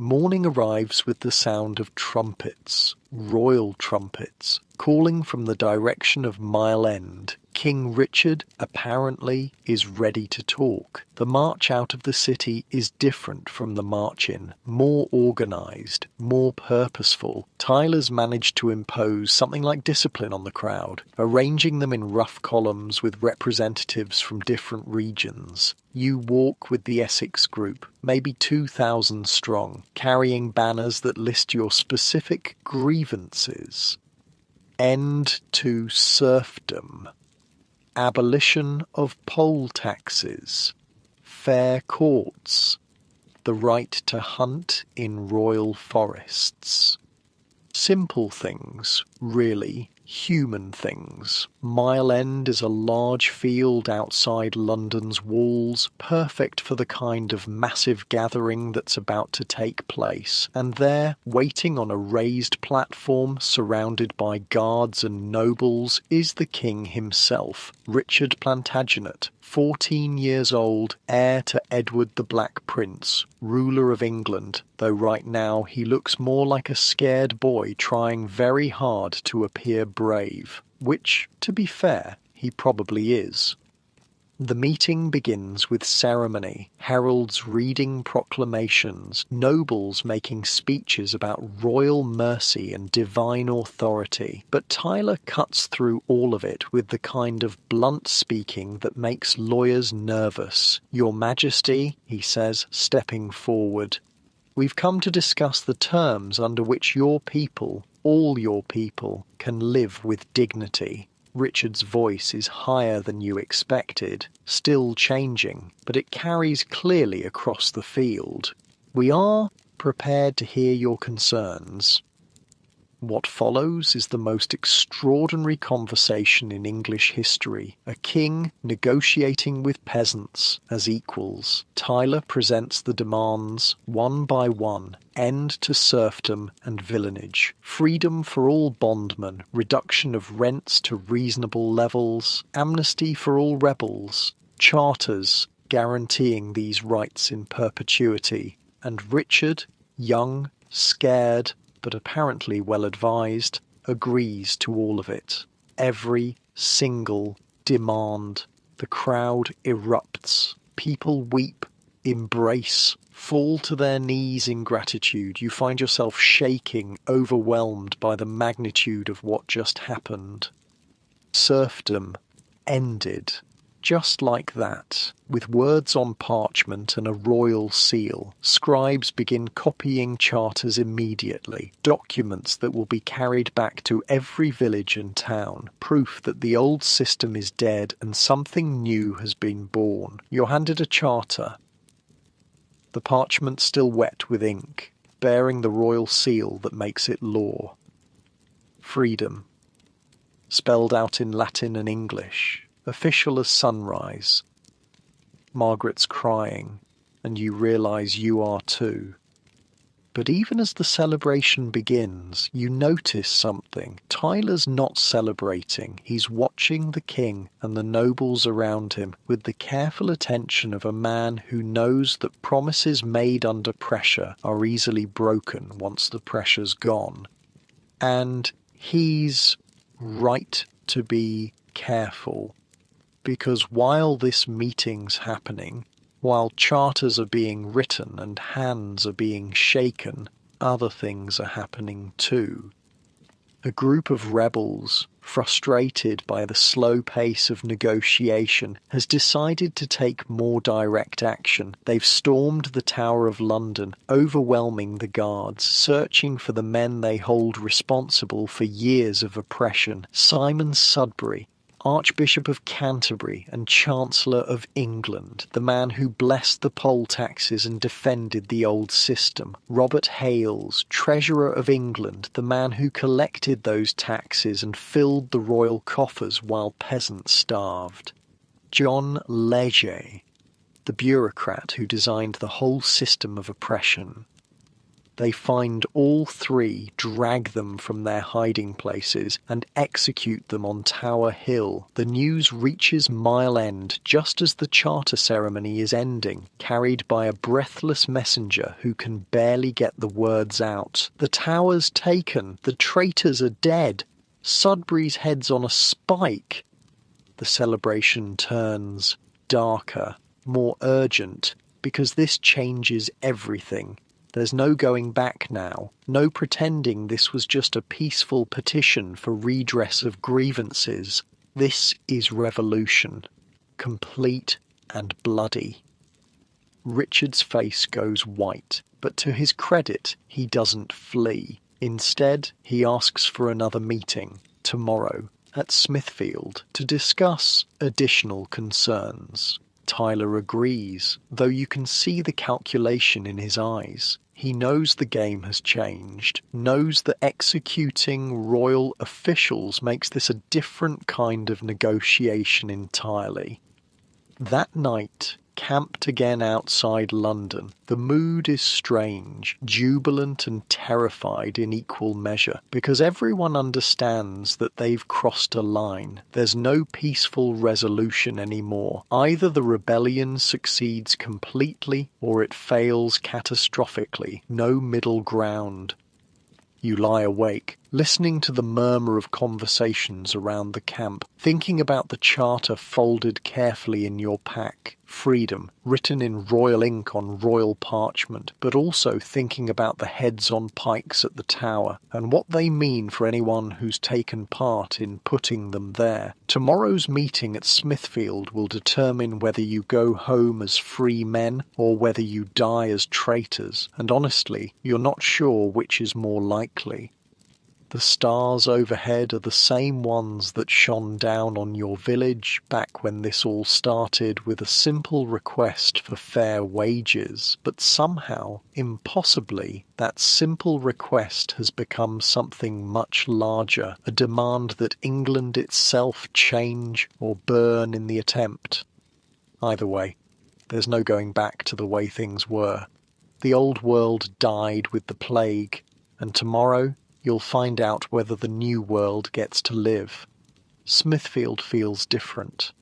Morning arrives with the sound of trumpets, royal trumpets, calling from the direction of Mile End. King Richard, apparently, is ready to talk. The march out of the city is different from the march in, more organised, more purposeful. Tyler's managed to impose something like discipline on the crowd, arranging them in rough columns with representatives from different regions. You walk with the Essex group, maybe 2,000 strong, carrying banners that list your specific grievances. End to serfdom. Abolition of poll taxes. Fair courts. The right to hunt in royal forests. Simple things, really. Human things. Mile End is a large field outside London's walls, perfect for the kind of massive gathering that's about to take place. And there, waiting on a raised platform surrounded by guards and nobles, is the king himself, Richard Plantagenet, 14 years old, heir to Edward the Black Prince, ruler of England, though right now he looks more like a scared boy trying very hard to appear brave, which, to be fair, he probably is. The meeting begins with ceremony, heralds reading proclamations, nobles making speeches about royal mercy and divine authority, but Tyler cuts through all of it with the kind of blunt speaking that makes lawyers nervous. "Your Majesty," he says, stepping forward, "we've come to discuss the terms under which your people, all your people, can live with dignity." Richard's voice is higher than you expected, still changing, but it carries clearly across the field. "We are prepared to hear your concerns." What follows is the most extraordinary conversation in English history, a king negotiating with peasants as equals. Tyler presents the demands, one by one: end to serfdom and villanage, freedom for all bondmen, reduction of rents to reasonable levels, amnesty for all rebels, charters guaranteeing these rights in perpetuity. And Richard, young, scared, but apparently well advised, agrees to all of it. Every single demand. The crowd erupts. People weep, embrace, fall to their knees in gratitude. You find yourself shaking, overwhelmed by the magnitude of what just happened. Serfdom ended. Just like that, with words on parchment and a royal seal, scribes begin copying charters immediately, documents that will be carried back to every village and town, proof that the old system is dead and something new has been born. You're handed a charter, the parchment still wet with ink, bearing the royal seal that makes it law. Freedom, spelled out in Latin and English. Official as sunrise. Margaret's crying, and you realise you are too. But even as the celebration begins, you notice something. Tyler's not celebrating. He's watching the king and the nobles around him with the careful attention of a man who knows that promises made under pressure are easily broken once the pressure's gone. And he's right to be careful. Because while this meeting's happening, while charters are being written and hands are being shaken, other things are happening too. A group of rebels, frustrated by the slow pace of negotiation, has decided to take more direct action. They've stormed the Tower of London, overwhelming the guards, searching for the men they hold responsible for years of oppression. Simon Sudbury, Archbishop of Canterbury and Chancellor of England, the man who blessed the poll taxes and defended the old system. Robert Hales, Treasurer of England, the man who collected those taxes and filled the royal coffers while peasants starved. John Leger, the bureaucrat who designed the whole system of oppression. They find all three, drag them from their hiding places, and execute them on Tower Hill. The news reaches Mile End just as the charter ceremony is ending, carried by a breathless messenger who can barely get the words out. The tower's taken. The traitors are dead. Sudbury's head's on a spike. the celebration turns darker, more urgent, because this changes everything. There's no going back now, no pretending this was just a peaceful petition for redress of grievances. This is revolution, complete and bloody. Richard's face goes white, but to his credit, he doesn't flee. Instead, he asks for another meeting, tomorrow, at Smithfield, to discuss additional concerns. Tyler agrees, though you can see the calculation in his eyes. He knows the game has changed, knows that executing royal officials makes this a different kind of negotiation entirely. That night, camped again outside London, the mood is strange, jubilant and terrified in equal measure, because everyone understands that they've crossed a line. There's no peaceful resolution anymore. Either the rebellion succeeds completely or it fails catastrophically. No middle ground. You lie awake, listening to the murmur of conversations around the camp, thinking about the charter folded carefully in your pack, freedom, written in royal ink on royal parchment, but also thinking about the heads on pikes at the tower, and what they mean for anyone who's taken part in putting them there. Tomorrow's meeting at Smithfield will determine whether you go home as free men or whether you die as traitors, and honestly, you're not sure which is more likely. The stars overhead are the same ones that shone down on your village back when this all started with a simple request for fair wages, but somehow, impossibly, that simple request has become something much larger, a demand that England itself change or burn in the attempt. Either way, there's no going back to the way things were. The old world died with the plague, and tomorrow you'll find out whether the new world gets to live. Smithfield feels different.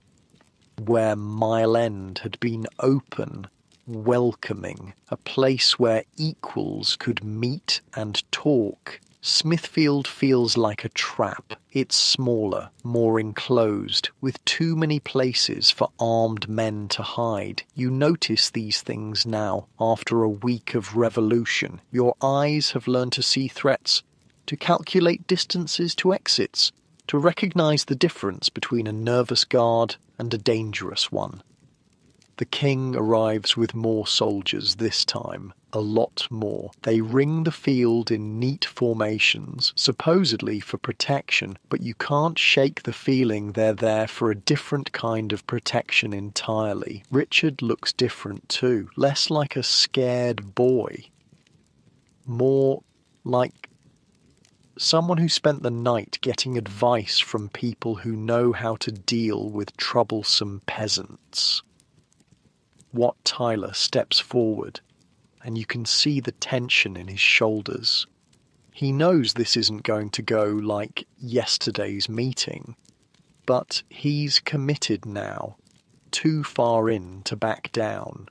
Where Mile End had been open, welcoming, a place where equals could meet and talk, Smithfield feels like a trap. It's smaller, more enclosed, with too many places for armed men to hide. You notice these things now, after a week of revolution. Your eyes have learned to see threats, to calculate distances to exits, to recognize the difference between a nervous guard and a dangerous one. The king arrives with more soldiers this time, a lot more. They ring the field in neat formations, supposedly for protection, but you can't shake the feeling they're there for a different kind of protection entirely. Richard looks different too, less like a scared boy, more like someone who spent the night getting advice from people who know how to deal with troublesome peasants. Wat Tyler steps forward, and you can see the tension in his shoulders. He knows this isn't going to go like yesterday's meeting, but he's committed now, too far in to back down.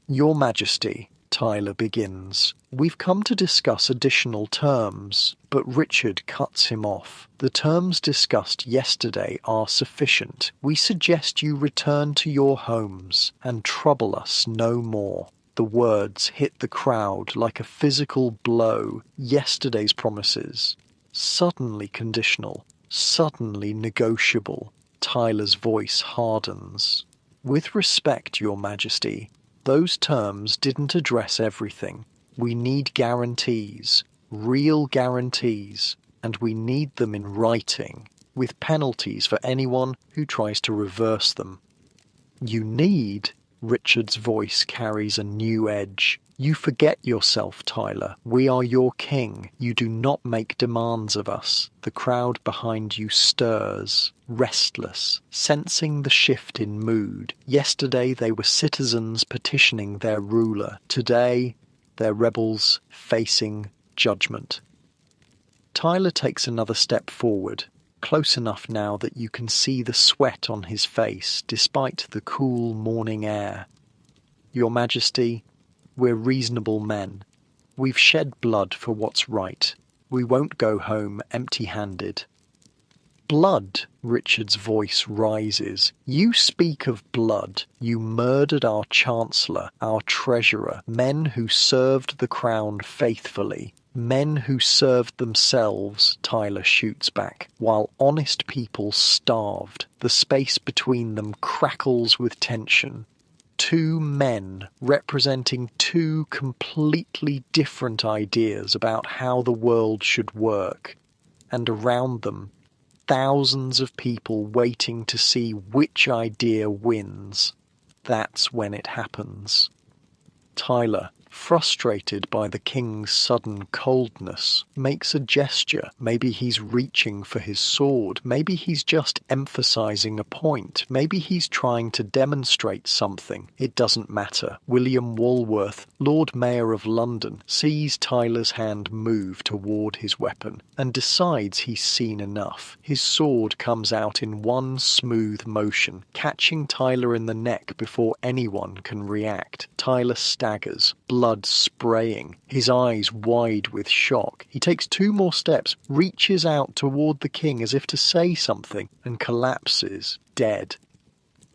Your Majesty, Tyler begins, we've come to discuss additional terms, but Richard cuts him off. The terms discussed yesterday are sufficient. We suggest you return to your homes and trouble us no more. The words hit the crowd like a physical blow. Yesterday's promises, suddenly conditional, suddenly negotiable. Tyler's voice hardens. With respect, Your Majesty, those terms didn't address everything. We need guarantees, real guarantees, and we need them in writing, with penalties for anyone who tries to reverse them. You need, Richard's voice carries a new edge. You forget yourself, Tyler. We are your king. You do not make demands of us. The crowd behind you stirs, restless, sensing the shift in mood. Yesterday they were citizens petitioning their ruler. Today they're rebels facing judgment. Tyler takes another step forward, close enough now that you can see the sweat on his face despite the cool morning air. Your Majesty, we're reasonable men. We've shed blood for what's right. We won't go home empty-handed. Blood, Richard's voice rises. You speak of blood. You murdered our chancellor, our treasurer, men who served the crown faithfully. Men who served themselves, Tyler shoots back, while honest people starved. The space between them crackles with tension. Two men representing two completely different ideas about how the world should work. And around them, thousands of people waiting to see which idea wins. That's when it happens. Tyler, frustrated by the king's sudden coldness, makes a gesture. Maybe he's reaching for his sword. Maybe he's just emphasizing a point. Maybe he's trying to demonstrate something. It doesn't matter. William Walworth, Lord Mayor of London, sees Tyler's hand move toward his weapon and decides he's seen enough. His sword comes out in one smooth motion, catching Tyler in the neck before anyone can react. Tyler staggers, blood spraying, his eyes wide with shock. He takes two more steps, reaches out toward the king as if to say something, and collapses, dead.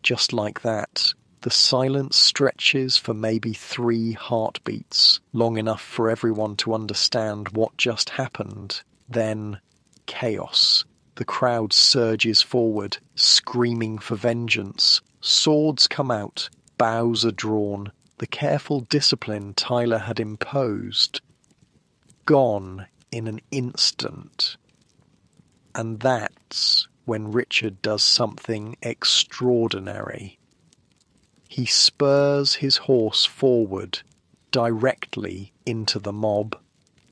Just like that, the silence stretches for maybe 3 heartbeats, long enough for everyone to understand what just happened. Then, chaos. The crowd surges forward, screaming for vengeance. Swords come out, bows are drawn. The careful discipline Tyler had imposed, gone in an instant. And that's when Richard does something extraordinary. He spurs his horse forward, directly into the mob,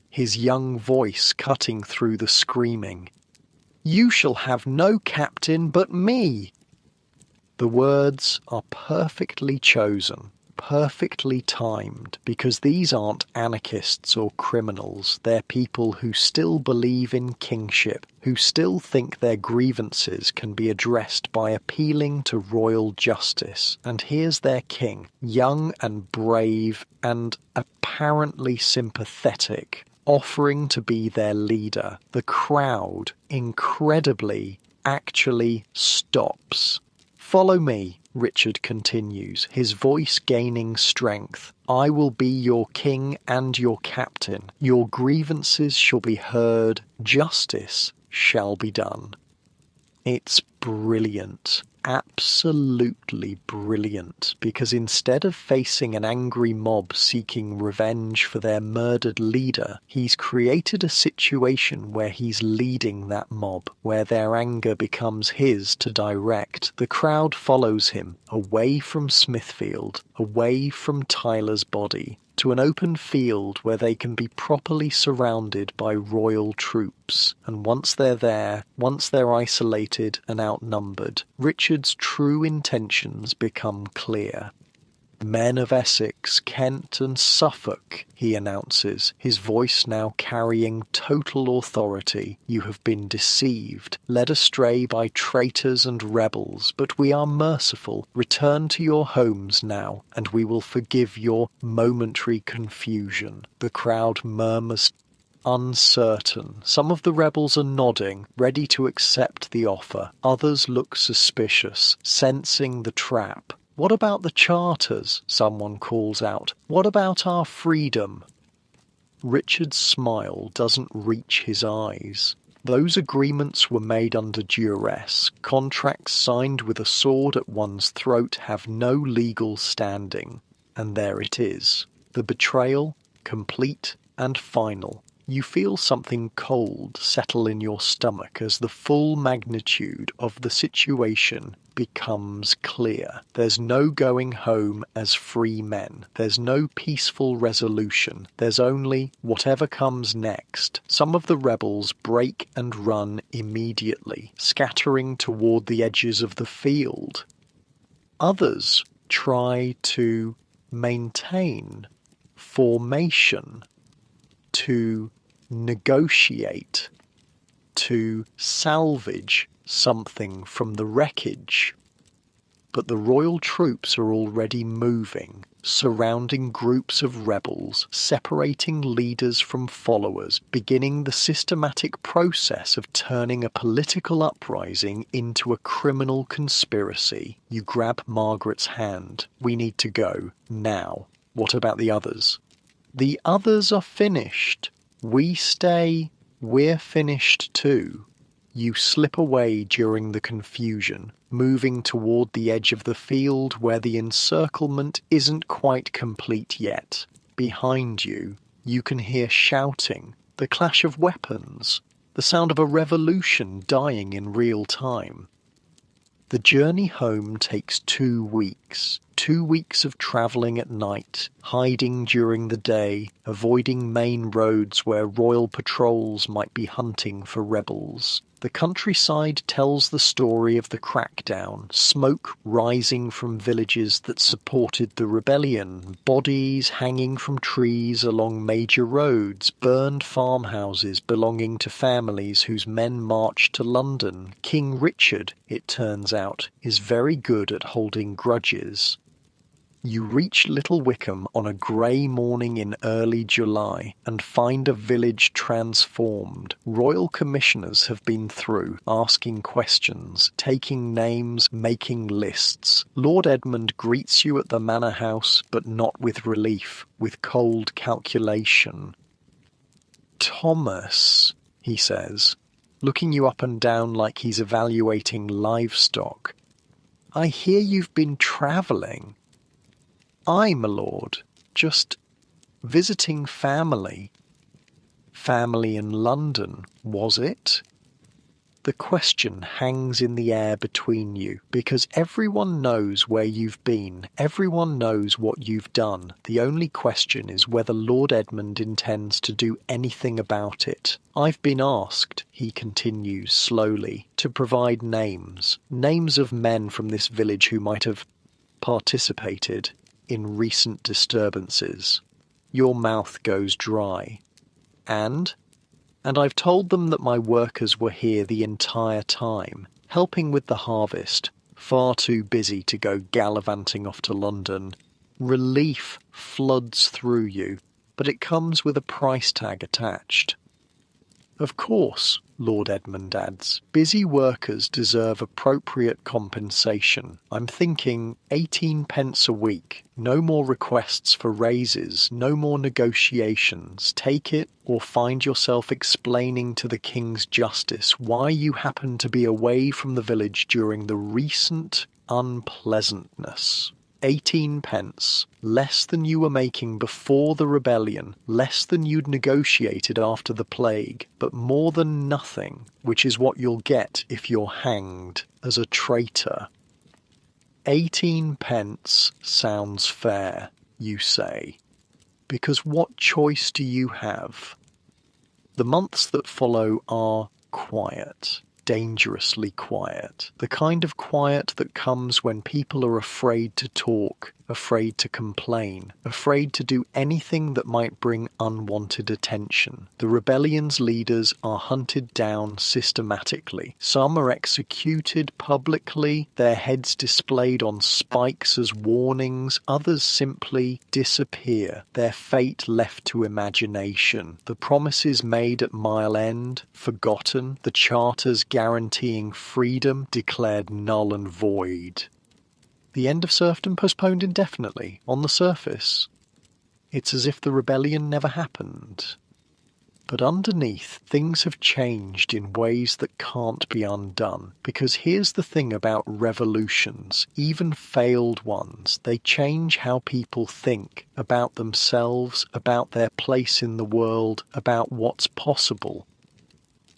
his young voice cutting through the screaming. "You shall have no captain but me!" The words are perfectly chosen. Perfectly timed, because these aren't anarchists or criminals. They're people who still believe in kingship, who still think their grievances can be addressed by appealing to royal justice. And here's their king, young and brave and apparently sympathetic, offering to be their leader. The crowd, incredibly, actually stops. "Follow me," Richard continues, his voice gaining strength. "I will be your king and your captain. Your grievances shall be heard. Justice shall be done." It's brilliant. Absolutely brilliant. Because instead of facing an angry mob seeking revenge for their murdered leader, he's created a situation where he's leading that mob, where their anger becomes his to direct. The crowd follows him, away from Smithfield, away from Tyler's body, to an open field where they can be properly surrounded by royal troops. And once they're there, once they're isolated and outnumbered, Richard's true intentions become clear. "Men of Essex, Kent and Suffolk," he announces, his voice now carrying total authority. "You have been deceived, led astray by traitors and rebels, but we are merciful. Return to your homes now, and we will forgive your momentary confusion." The crowd murmurs, uncertain. Some of the rebels are nodding, ready to accept the offer. Others look suspicious, sensing the trap. "What about the charters?" someone calls out. "What about our freedom?" Richard's smile doesn't reach his eyes. Those agreements were made under duress. Contracts signed with a sword at one's throat have no legal standing. And there it is. The betrayal, complete and final. You feel something cold settle in your stomach as the full magnitude of the situation becomes clear. There's no going home as free men. There's no peaceful resolution. There's only whatever comes next. Some of the rebels break and run immediately, scattering toward the edges of the field. Others try to maintain formation, to negotiate, to salvage something from the wreckage. but the royal troops are already moving, surrounding groups of rebels, separating leaders from followers, beginning the systematic process of turning a political uprising into a criminal conspiracy. You grab Margaret's hand. We need to go, now. What about the others? The others are finished. We stay. We're finished too. You slip away during the confusion, moving toward the edge of the field where the encirclement isn't quite complete yet. Behind you, you can hear shouting, the clash of weapons, the sound of a revolution dying in real time. The journey home takes 2 weeks. 2 weeks of travelling at night, hiding during the day, avoiding main roads where royal patrols might be hunting for rebels. The countryside tells the story of the crackdown, smoke rising from villages that supported the rebellion, bodies hanging from trees along major roads, burned farmhouses belonging to families whose men marched to London. King Richard, it turns out, is very good at holding grudges. You reach Little Wickham on a grey morning in early July and find a village transformed. Royal commissioners have been through, asking questions, taking names, making lists. Lord Edmund greets you at the manor house, but not with relief, with cold calculation. "Thomas," he says, looking you up and down like he's evaluating livestock, "I hear you've been travelling." "Aye, my lord, just visiting family." "Family in London, was it?" The question hangs in the air between you, because everyone knows where you've been, everyone knows what you've done. The only question is whether Lord Edmund intends to do anything about it. "I've been asked," he continues slowly, "to provide names of men from this village who might have participated in recent disturbances." Your mouth goes dry. And I've told them that my workers were here the entire time, helping with the harvest, far too busy to go gallivanting off to London. Relief floods through you, but it comes with a price tag attached. "Of course," Lord Edmund adds, "busy workers deserve appropriate compensation. I'm thinking 18 pence a week. No more requests for raises, no more negotiations. Take it or find yourself explaining to the King's Justice why you happen to be away from the village during the recent unpleasantness. 18 pence, less than you were making before the rebellion, less than you'd negotiated after the plague, but more than nothing, which is what you'll get if you're hanged as a traitor." 18 pence sounds fair, you say, because what choice do you have? The months that follow are quiet. Dangerously quiet. The kind of quiet that comes when people are afraid to talk, afraid to complain, afraid to do anything that might bring unwanted attention. The rebellion's leaders are hunted down systematically. Some are executed publicly, their heads displayed on spikes as warnings. Others simply disappear, their fate left to imagination. The promises made at Mile End, forgotten. The charters guaranteeing freedom declared null and void. The end of serfdom postponed indefinitely. On the surface, it's as if the rebellion never happened. But underneath, things have changed in ways that can't be undone. Because here's the thing about revolutions, even failed ones, they change how people think about themselves, about their place in the world, about what's possible.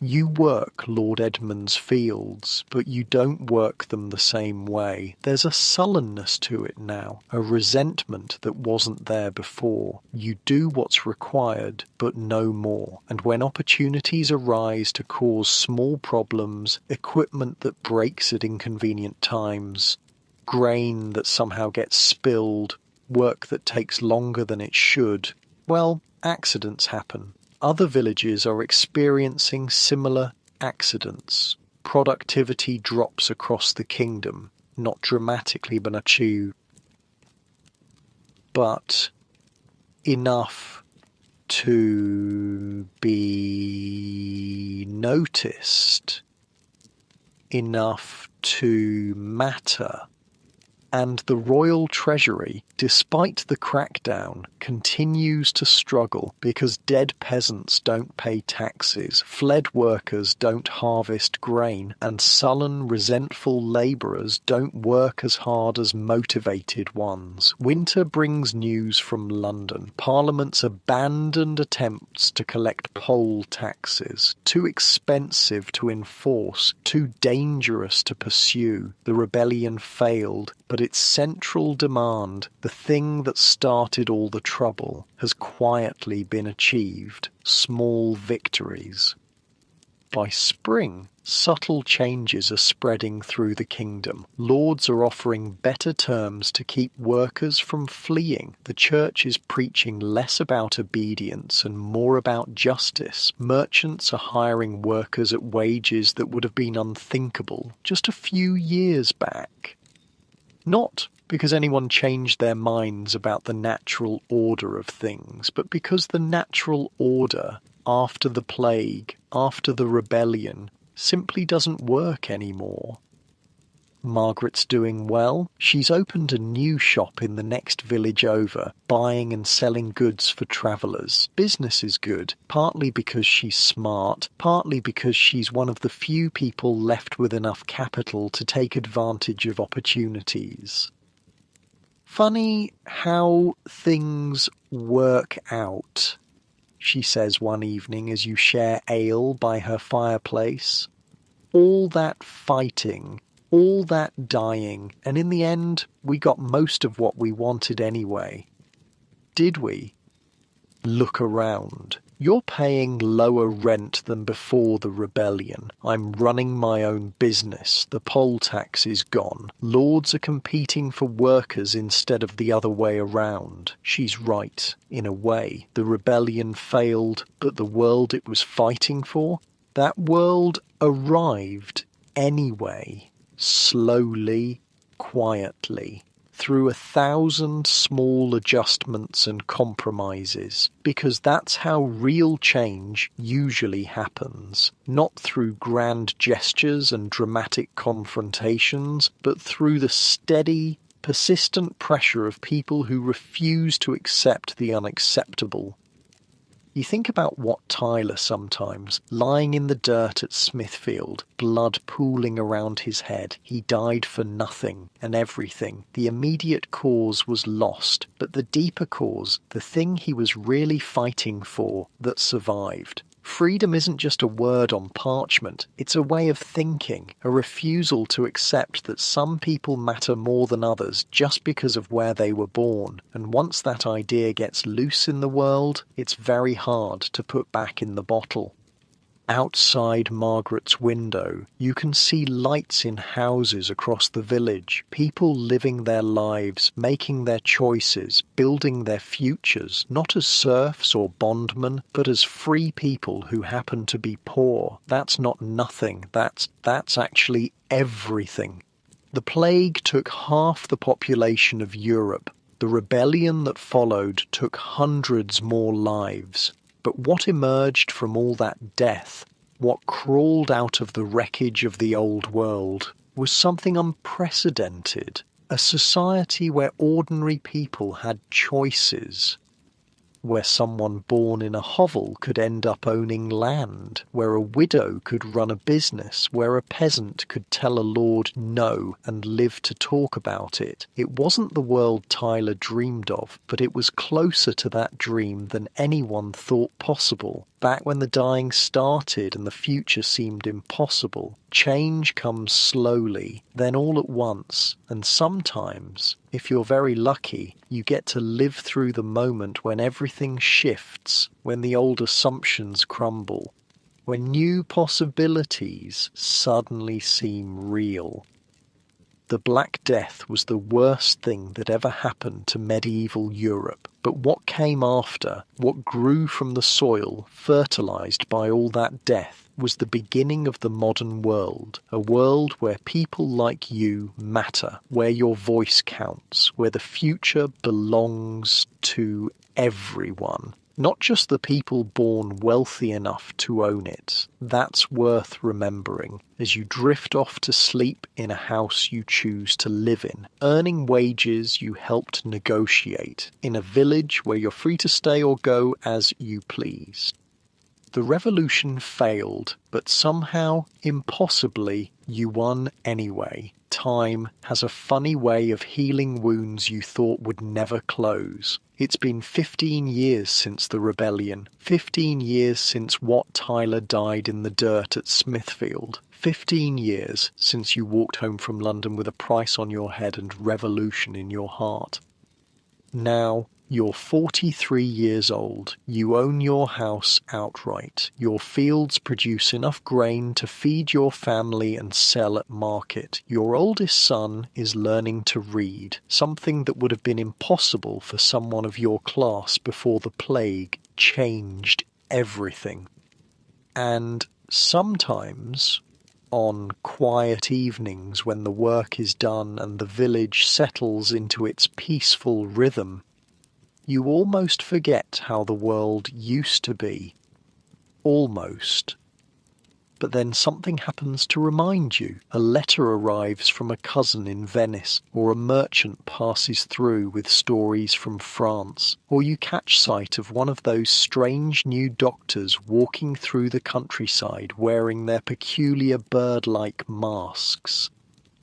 You work Lord Edmund's fields, but you don't work them the same way. There's a sullenness to it now, a resentment that wasn't there before. You do what's required, but no more. And when opportunities arise to cause small problems, equipment that breaks at inconvenient times, grain that somehow gets spilled, work that takes longer than it should, well, accidents happen. Other villages are experiencing similar accidents. Productivity drops across the kingdom. not dramatically but enough to be noticed, enough to matter. And the royal treasury, despite the crackdown, continues to struggle because dead peasants don't pay taxes, fled workers don't harvest grain, and sullen, resentful labourers don't work as hard as motivated ones. Winter brings news from London. Parliament's abandoned attempts to collect poll taxes, too expensive to enforce, too dangerous to pursue. The rebellion failed, but its central demand, the thing that started all the trouble, has quietly been achieved. Small victories. By spring, subtle changes are spreading through the kingdom. Lords are offering better terms to keep workers from fleeing. The church is preaching less about obedience and more about justice. Merchants are hiring workers at wages that would have been unthinkable just a few years back. Not because anyone changed their minds about the natural order of things, but because the natural order, after the plague, after the rebellion, simply doesn't work anymore. Margaret's doing well. She's opened a new shop in the next village over, buying and selling goods for travellers. Business is good, partly because she's smart, partly because she's one of the few people left with enough capital to take advantage of opportunities. Funny how things work out, she says one evening as you share ale by her fireplace. All that fighting, all that dying, and in the end, we got most of what we wanted anyway. Did we? Look around. You're paying lower rent than before the rebellion. I'm running my own business. The poll tax is gone. Lords are competing for workers instead of the other way around. She's right, in a way. The rebellion failed, but the world it was fighting for? That world arrived anyway. Slowly, quietly, through 1,000 small adjustments and compromises, because that's how real change usually happens, not through grand gestures and dramatic confrontations, but through the steady, persistent pressure of people who refuse to accept the unacceptable. You think about Wat Tyler sometimes, lying in the dirt at Smithfield, blood pooling around his head. He died for nothing and everything. The immediate cause was lost, but the deeper cause, the thing he was really fighting for, that survived. Freedom isn't just a word on parchment, it's a way of thinking, a refusal to accept that some people matter more than others just because of where they were born, and once that idea gets loose in the world, it's very hard to put back in the bottle. Outside Margaret's window, you can see lights in houses across the village, people living their lives, making their choices, building their futures, not as serfs or bondmen, but as free people who happen to be poor. That's not nothing, that's actually everything. The plague took half the population of Europe. The rebellion that followed took hundreds more lives. But what emerged from all that death, what crawled out of the wreckage of the old world, was something unprecedented, a society where ordinary people had choices, where someone born in a hovel could end up owning land, where a widow could run a business, where a peasant could tell a lord no and live to talk about it. It wasn't the world Tyler dreamed of, but it was closer to that dream than anyone thought possible. Back when the dying started and the future seemed impossible, change comes slowly, then all at once, and sometimes, if you're very lucky, you get to live through the moment when everything shifts, when the old assumptions crumble, when new possibilities suddenly seem real. The Black Death was the worst thing that ever happened to medieval Europe. But what came after, what grew from the soil, fertilized by all that death, was the beginning of the modern world. A world where people like you matter, where your voice counts, where the future belongs to everyone. Not just the people born wealthy enough to own it. That's worth remembering as you drift off to sleep in a house you choose to live in, earning wages you helped negotiate, in a village where you're free to stay or go as you please. The revolution failed, but somehow, impossibly, you won anyway. Time has a funny way of healing wounds you thought would never close. It's been 15 years since the rebellion, 15 years since Wat Tyler died in the dirt at Smithfield, 15 years since you walked home from London with a price on your head and revolution in your heart. Now, you're 43 years old. You own your house outright. Your fields produce enough grain to feed your family and sell at market. Your oldest son is learning to read, something that would have been impossible for someone of your class before the plague changed everything. And sometimes, on quiet evenings when the work is done and the village settles into its peaceful rhythm, you almost forget how the world used to be. Almost. But then something happens to remind you. A letter arrives from a cousin in Venice, or a merchant passes through with stories from France, or you catch sight of one of those strange new doctors walking through the countryside wearing their peculiar bird-like masks.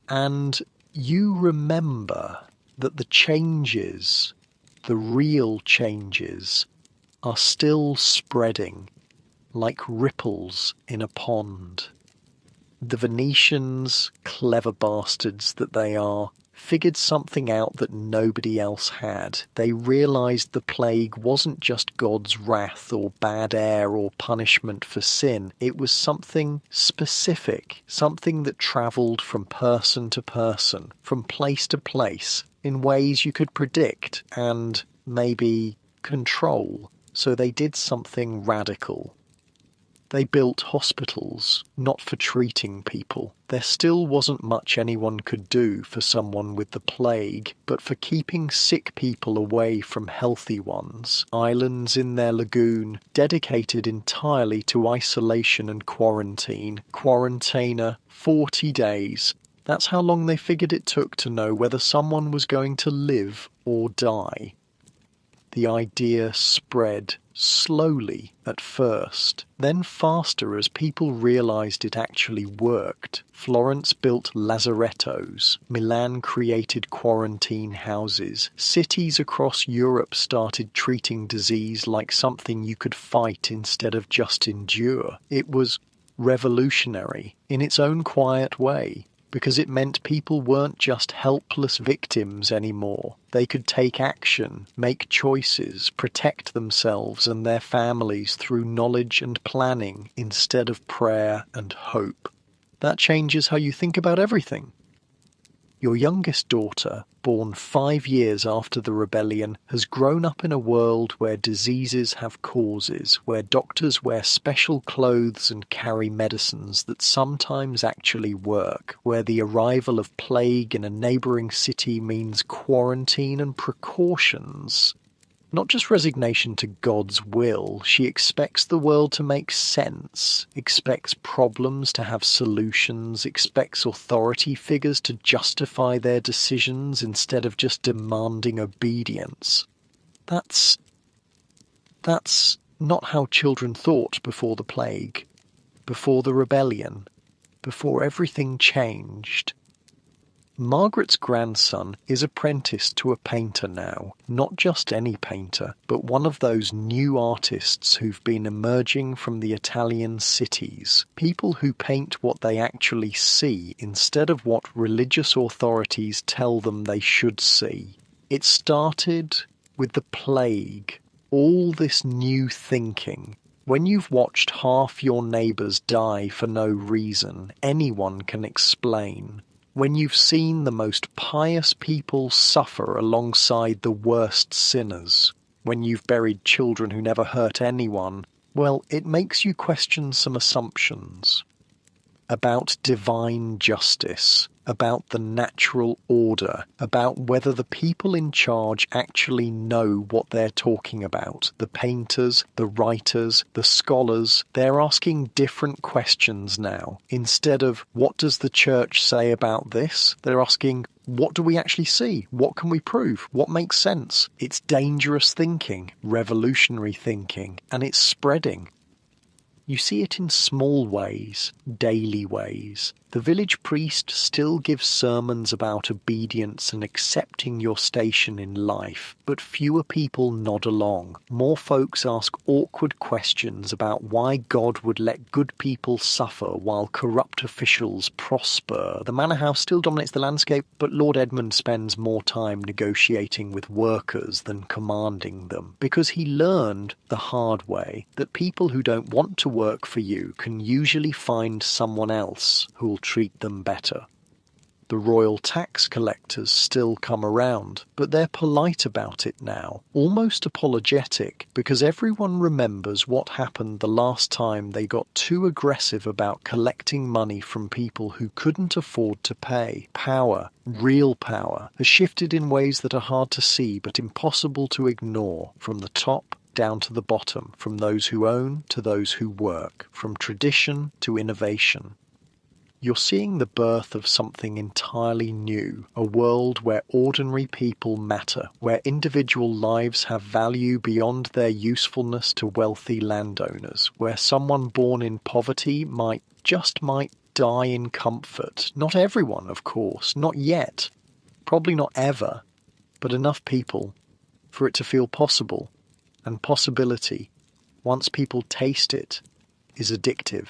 And you remember that the changes, the real changes, are still spreading like ripples in a pond. The Venetians, clever bastards that they are, figured something out that nobody else had. They realized the plague wasn't just God's wrath or bad air or punishment for sin. It was something specific, something that traveled from person to person, from place to place, in ways you could predict and maybe control. So they did something radical. They built hospitals, not for treating people. There still wasn't much anyone could do for someone with the plague, but for keeping sick people away from healthy ones. Islands in their lagoon, dedicated entirely to isolation and quarantine. Quarantainer, 40 days. That's how long they figured it took to know whether someone was going to live or die. The idea spread slowly at first, then faster as people realized it actually worked. Florence built lazarettos, Milan created quarantine houses, cities across Europe started treating disease like something you could fight instead of just endure. It was revolutionary in its own quiet way, because it meant people weren't just helpless victims anymore. They could take action, make choices, protect themselves and their families through knowledge and planning instead of prayer and hope. That changes how you think about everything. Your youngest daughter, born 5 years after the rebellion, has grown up in a world where diseases have causes, where doctors wear special clothes and carry medicines that sometimes actually work, where the arrival of plague in a neighbouring city means quarantine and precautions. Not just resignation to God's will, she expects the world to make sense, expects problems to have solutions, expects authority figures to justify their decisions instead of just demanding obedience. That's not how children thought before the plague, before the rebellion, before everything changed. Margaret's grandson is apprenticed to a painter now, not just any painter, but one of those new artists who've been emerging from the Italian cities, people who paint what they actually see instead of what religious authorities tell them they should see. It started with the plague, all this new thinking. When you've watched half your neighbours die for no reason, anyone can explain. when you've seen the most pious people suffer alongside the worst sinners, when you've buried children who never hurt anyone, well, it makes you question some assumptions about divine justice, about the natural order, about whether the people in charge actually know what they're talking about. The painters, the writers, the scholars, they're asking different questions now. Instead of, what does the church say about this? They're asking, what do we actually see? What can we prove? What makes sense? It's dangerous thinking, revolutionary thinking, and it's spreading. You see it in small ways, daily ways. The village priest still gives sermons about obedience and accepting your station in life, but fewer people nod along. More folks ask awkward questions about why God would let good people suffer while corrupt officials prosper. The manor house still dominates the landscape, but Lord Edmund spends more time negotiating with workers than commanding them, because he learned the hard way that people who don't want to work for you can usually find someone else who'll treat them better. The royal tax collectors still come around, but they're polite about it now, almost apologetic, because everyone remembers what happened the last time they got too aggressive about collecting money from people who couldn't afford to pay. Power, real power, has shifted in ways that are hard to see but impossible to ignore, from the top down to the bottom, from those who own to those who work, from tradition to innovation. You're seeing the birth of something entirely new, a world where ordinary people matter, where individual lives have value beyond their usefulness to wealthy landowners, where someone born in poverty might die in comfort. Not everyone, of course, not yet, probably not ever, but enough people for it to feel possible. And possibility, once people taste it, is addictive.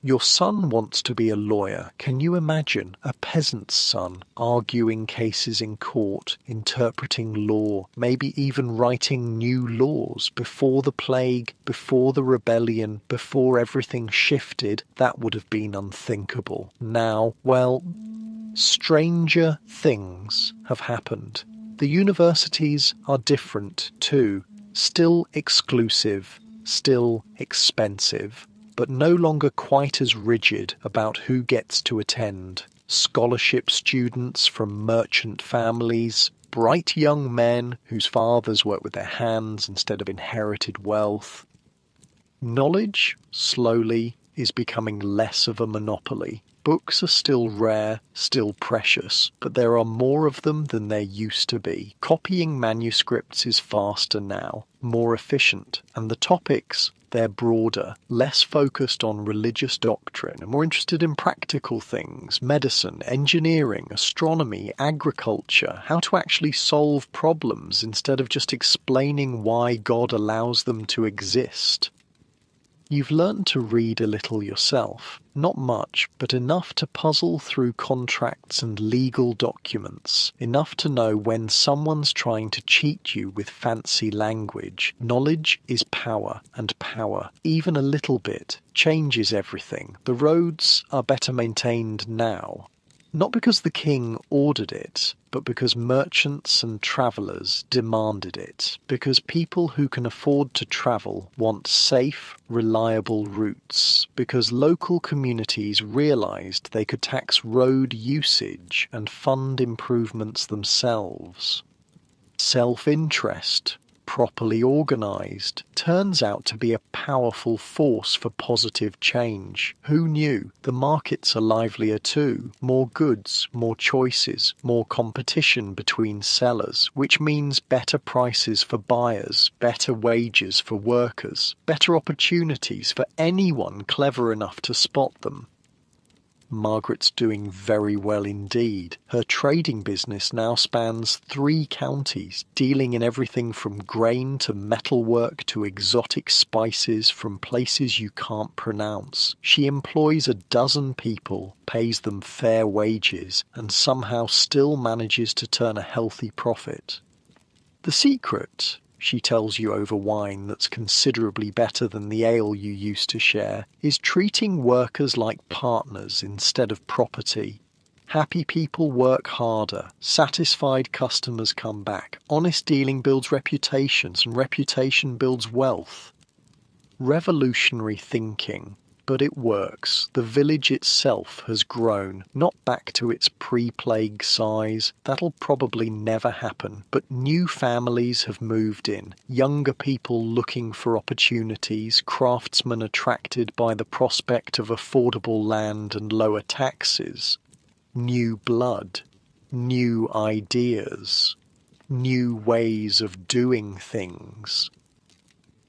Your son wants to be a lawyer. Can you imagine a peasant's son arguing cases in court, interpreting law, maybe even writing new laws? Before the plague, before the rebellion, before everything shifted, that would have been unthinkable. Now, well, stranger things have happened. The universities are different too, still exclusive, still expensive, but no longer quite as rigid about who gets to attend. Scholarship students from merchant families, bright young men whose fathers work with their hands instead of inherited wealth. Knowledge, slowly, is becoming less of a monopoly. Books are still rare, still precious, but there are more of them than there used to be. Copying manuscripts is faster now, more efficient, and the topics, they're broader, less focused on religious doctrine, and more interested in practical things, medicine, engineering, astronomy, agriculture, how to actually solve problems instead of just explaining why God allows them to exist. You've learned to read a little yourself. Not much, but enough to puzzle through contracts and legal documents. Enough to know when someone's trying to cheat you with fancy language. Knowledge is power, and power, even a little bit, changes everything. The roads are better maintained now. Not because the king ordered it, but because merchants and travellers demanded it. Because people who can afford to travel want safe, reliable routes. Because local communities realised they could tax road usage and fund improvements themselves. Self-interest, properly organised, turns out to be a powerful force for positive change. Who knew? The markets are livelier too. More goods, more choices, more competition between sellers, which means better prices for buyers, better wages for workers, better opportunities for anyone clever enough to spot them. Margaret's doing very well indeed. Her trading business now spans 3 counties, dealing in everything from grain to metalwork to exotic spices from places you can't pronounce. She employs 12 people, pays them fair wages, and somehow still manages to turn a healthy profit. The secret, she tells you over wine that's considerably better than the ale you used to share, is treating workers like partners instead of property. Happy people work harder. Satisfied customers come back. Honest dealing builds reputations, and reputation builds wealth. Revolutionary thinking. But it works. The village itself has grown, not back to its pre-plague size. That'll probably never happen. But new families have moved in. Younger people looking for opportunities, craftsmen attracted by the prospect of affordable land and lower taxes. New blood, new ideas, new ways of doing things.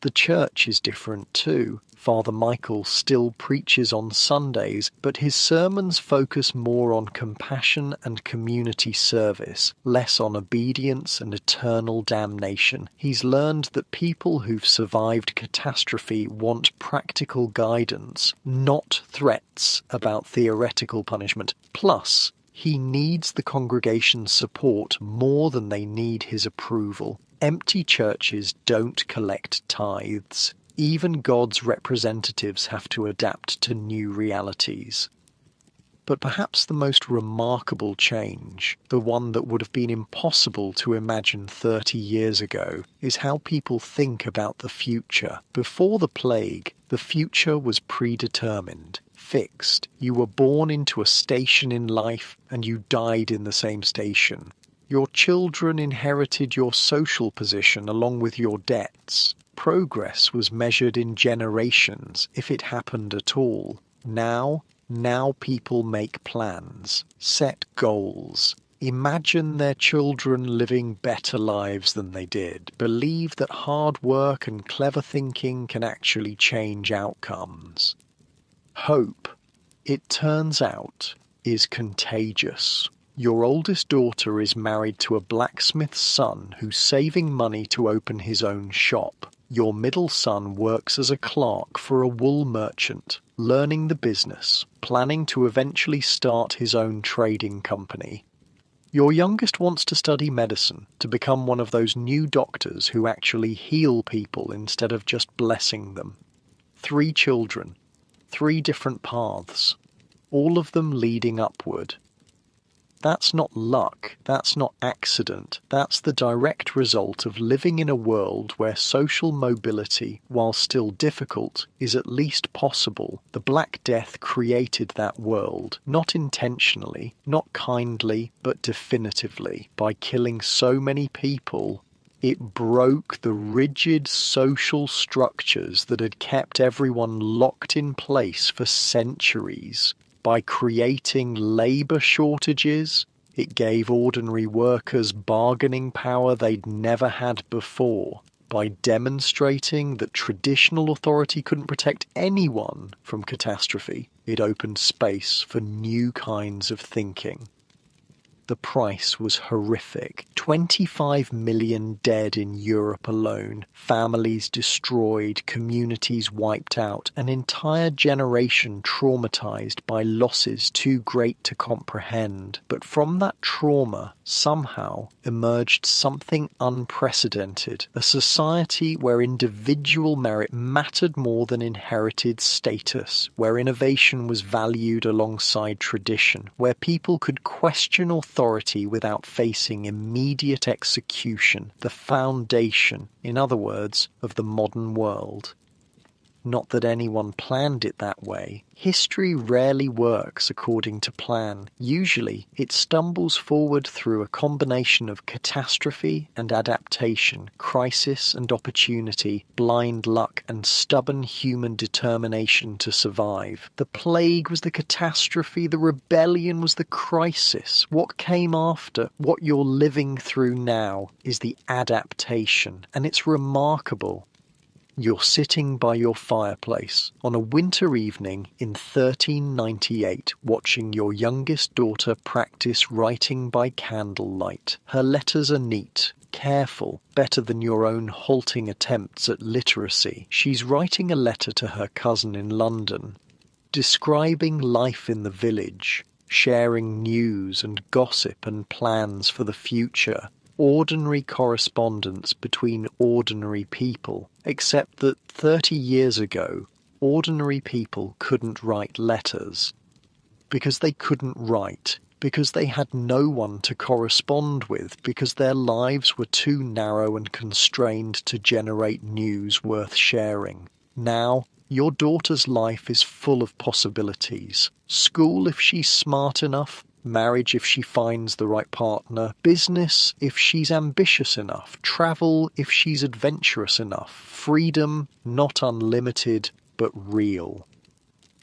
The church is different too. Father Michael still preaches on Sundays, but his sermons focus more on compassion and community service, less on obedience and eternal damnation. He's learned that people who've survived catastrophe want practical guidance, not threats about theoretical punishment. Plus, he needs the congregation's support more than they need his approval. Empty churches don't collect tithes. Even God's representatives have to adapt to new realities. But perhaps the most remarkable change, the one that would have been impossible to imagine 30 years ago, is how people think about the future. Before the plague, the future was predetermined, fixed. You were born into a station in life and you died in the same station. Your children inherited your social position along with your debts. Progress was measured in generations, if it happened at all. Now people make plans, set goals, imagine their children living better lives than they did, believe that hard work and clever thinking can actually change outcomes. Hope, it turns out, is contagious. Your oldest daughter is married to a blacksmith's son who's saving money to open his own shop. Your middle son works as a clerk for a wool merchant, learning the business, planning to eventually start his own trading company. Your youngest wants to study medicine, to become one of those new doctors who actually heal people instead of just blessing them. 3 children, 3 different paths, all of them leading upward. That's not luck, that's not accident, that's the direct result of living in a world where social mobility, while still difficult, is at least possible. The Black Death created that world, not intentionally, not kindly, but definitively, by killing so many people. It broke the rigid social structures that had kept everyone locked in place for centuries. By creating labour shortages, it gave ordinary workers bargaining power they'd never had before. By demonstrating that traditional authority couldn't protect anyone from catastrophe, it opened space for new kinds of thinking. The price was horrific. 25 million dead in Europe alone, families destroyed, communities wiped out, an entire generation traumatized by losses too great to comprehend. But from that trauma, somehow, emerged something unprecedented, a society where individual merit mattered more than inherited status, where innovation was valued alongside tradition, where people could question authority without facing immediate execution, the foundation, in other words, of the modern world. Not that anyone planned it that way. History rarely works according to plan. Usually, it stumbles forward through a combination of catastrophe and adaptation, crisis and opportunity, blind luck and stubborn human determination to survive. The plague was the catastrophe, the rebellion was the crisis. What came after, what you're living through now, is the adaptation, and it's remarkable. You're sitting by your fireplace on a winter evening in 1398, watching your youngest daughter practice writing by candlelight. Her letters are neat, careful, better than your own halting attempts at literacy. She's writing a letter to her cousin in London, describing life in the village, sharing news and gossip and plans for the future. Ordinary correspondence between ordinary people, except that 30 years ago, ordinary people couldn't write letters. Because they couldn't write, because they had no one to correspond with, because their lives were too narrow and constrained to generate news worth sharing. Now, your daughter's life is full of possibilities. School if she's smart enough, marriage if she finds the right partner, business if she's ambitious enough, travel if she's adventurous enough, freedom not unlimited but real.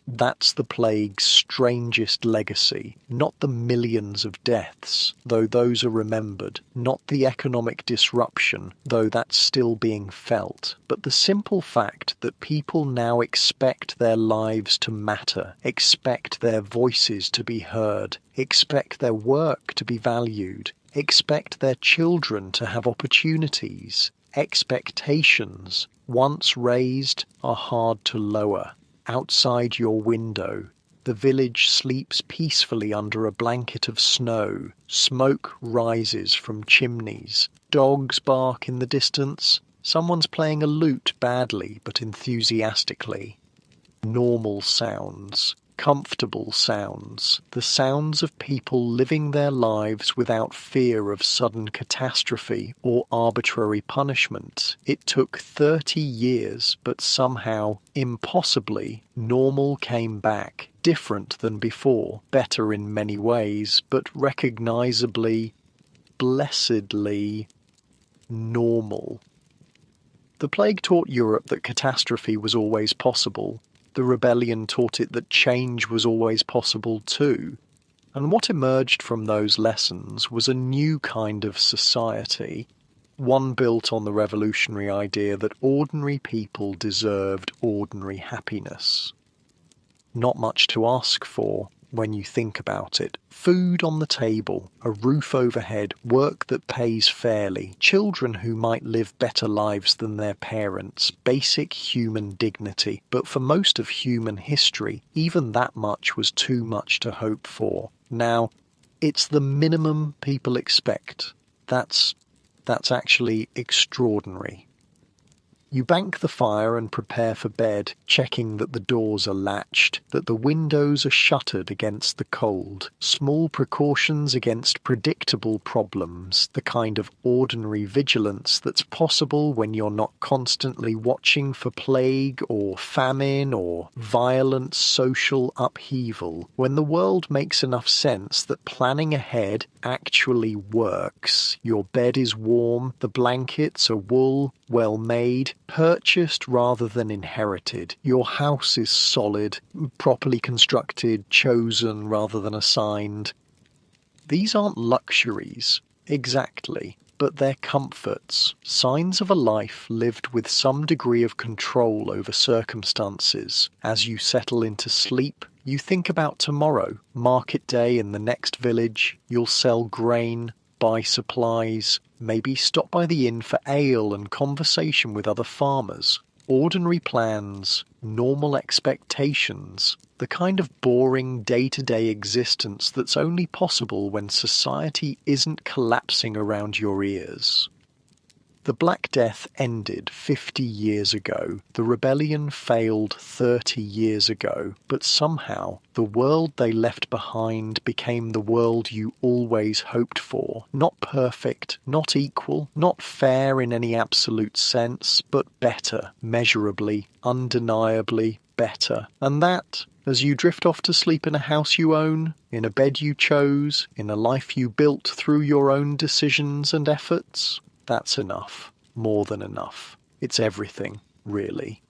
That's the plague's strangest legacy, not the millions of deaths, though those are remembered, not the economic disruption, though that's still being felt, but the simple fact that people now expect their lives to matter, expect their voices to be heard, expect their work to be valued, expect their children to have opportunities. Expectations, once raised, are hard to lower. Outside your window, the village sleeps peacefully under a blanket of snow. Smoke rises from chimneys. Dogs bark in the distance. Someone's playing a lute badly but enthusiastically. Normal sounds. Comfortable sounds, the sounds of people living their lives without fear of sudden catastrophe or arbitrary punishment. It took 30 years, but somehow, impossibly, normal came back, different than before, better in many ways, but recognizably, blessedly normal. The plague taught Europe that catastrophe was always possible. The rebellion taught it that change was always possible too. And what emerged from those lessons was a new kind of society, one built on the revolutionary idea that ordinary people deserved ordinary happiness. Not much to ask for when you think about it. Food on the table, a roof overhead, work that pays fairly, children who might live better lives than their parents, basic human dignity. But for most of human history, even that much was too much to hope for. Now, it's the minimum people expect. That's actually extraordinary. You bank the fire and prepare for bed, checking that the doors are latched, that the windows are shuttered against the cold. Small precautions against predictable problems, the kind of ordinary vigilance that's possible when you're not constantly watching for plague or famine or violent social upheaval. When the world makes enough sense that planning ahead actually works. Your bed is warm, the blankets are wool, well made, purchased rather than inherited. Your house is solid, properly constructed, chosen rather than assigned. These aren't luxuries, exactly, but they're comforts, signs of a life lived with some degree of control over circumstances. As you settle into sleep, you think about tomorrow, market day in the next village. You'll sell grain, buy supplies, maybe stop by the inn for ale and conversation with other farmers. Ordinary plans, normal expectations, the kind of boring day-to-day existence that's only possible when society isn't collapsing around your ears. The Black Death ended 50 years ago, the rebellion failed 30 years ago, but somehow the world they left behind became the world you always hoped for. Not perfect, not equal, not fair in any absolute sense, but better, measurably, undeniably better. And that, as you drift off to sleep in a house you own, in a bed you chose, in a life you built through your own decisions and efforts, that's enough, more than enough. It's everything, really.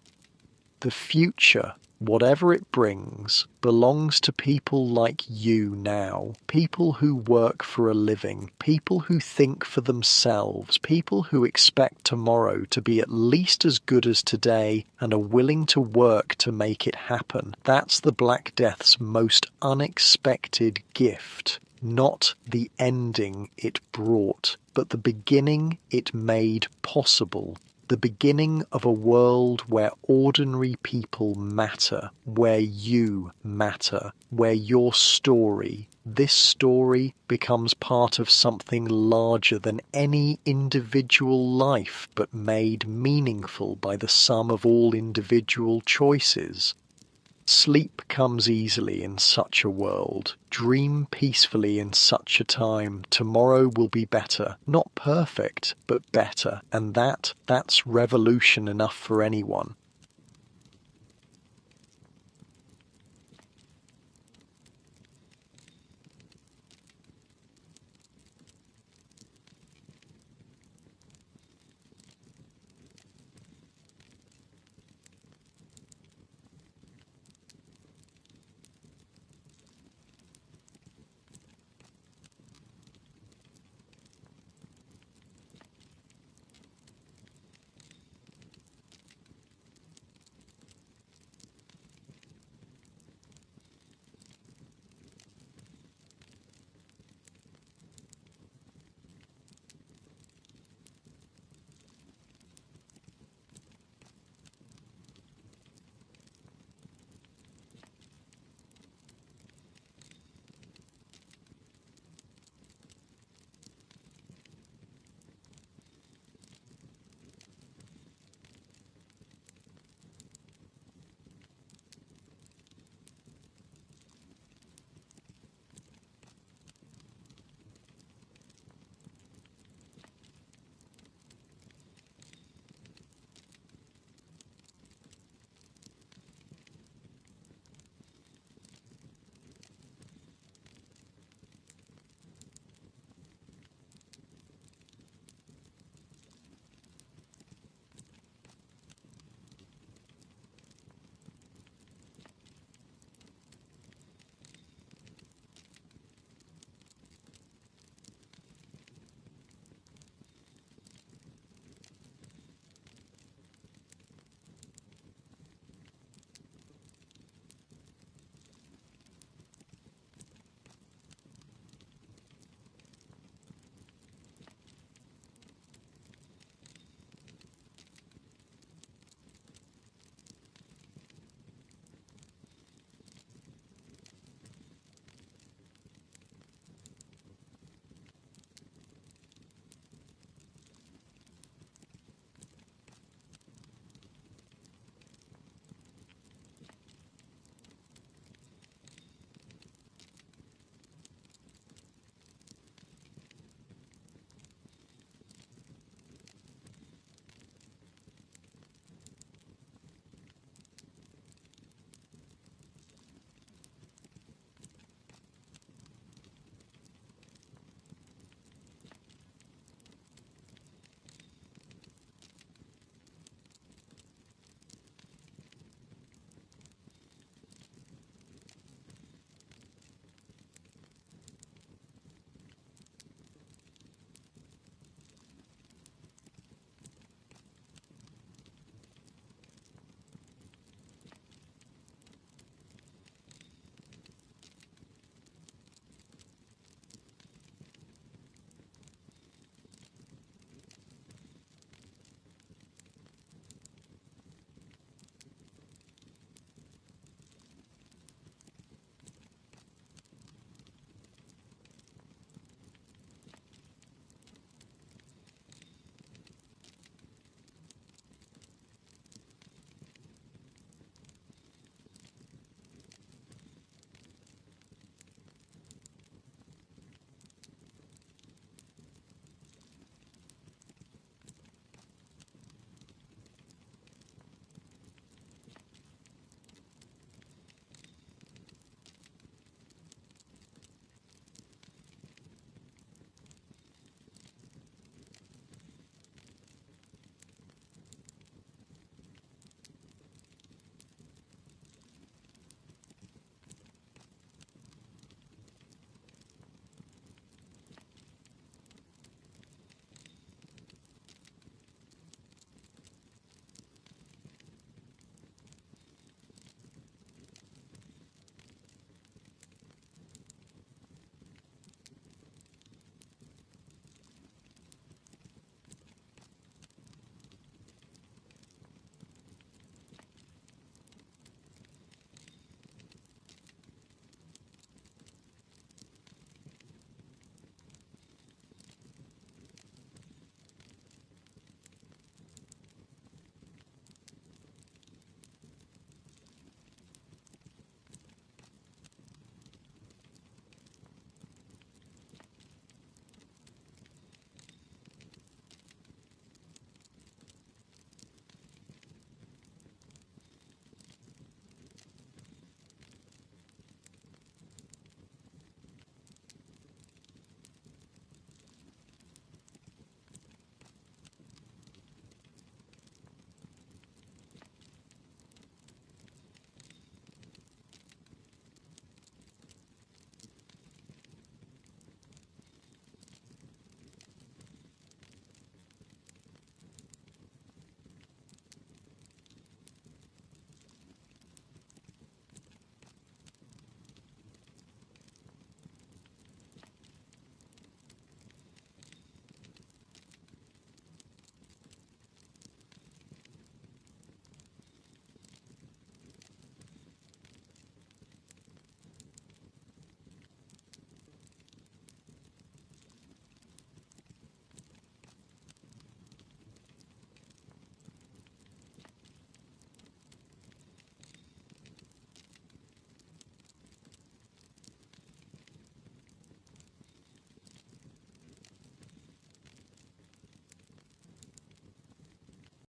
The future, whatever it brings, belongs to people like you now. People who work for a living, people who think for themselves, people who expect tomorrow to be at least as good as today and are willing to work to make it happen. That's the Black Death's most unexpected gift. Not the ending it brought, but the beginning it made possible. The beginning of a world where ordinary people matter, where you matter, where your story, this story, becomes part of something larger than any individual life, but made meaningful by the sum of all individual choices. Sleep comes easily in such a world. Dream peacefully in such a time. Tomorrow will be better. Not perfect, but better. And that's revolution enough for anyone.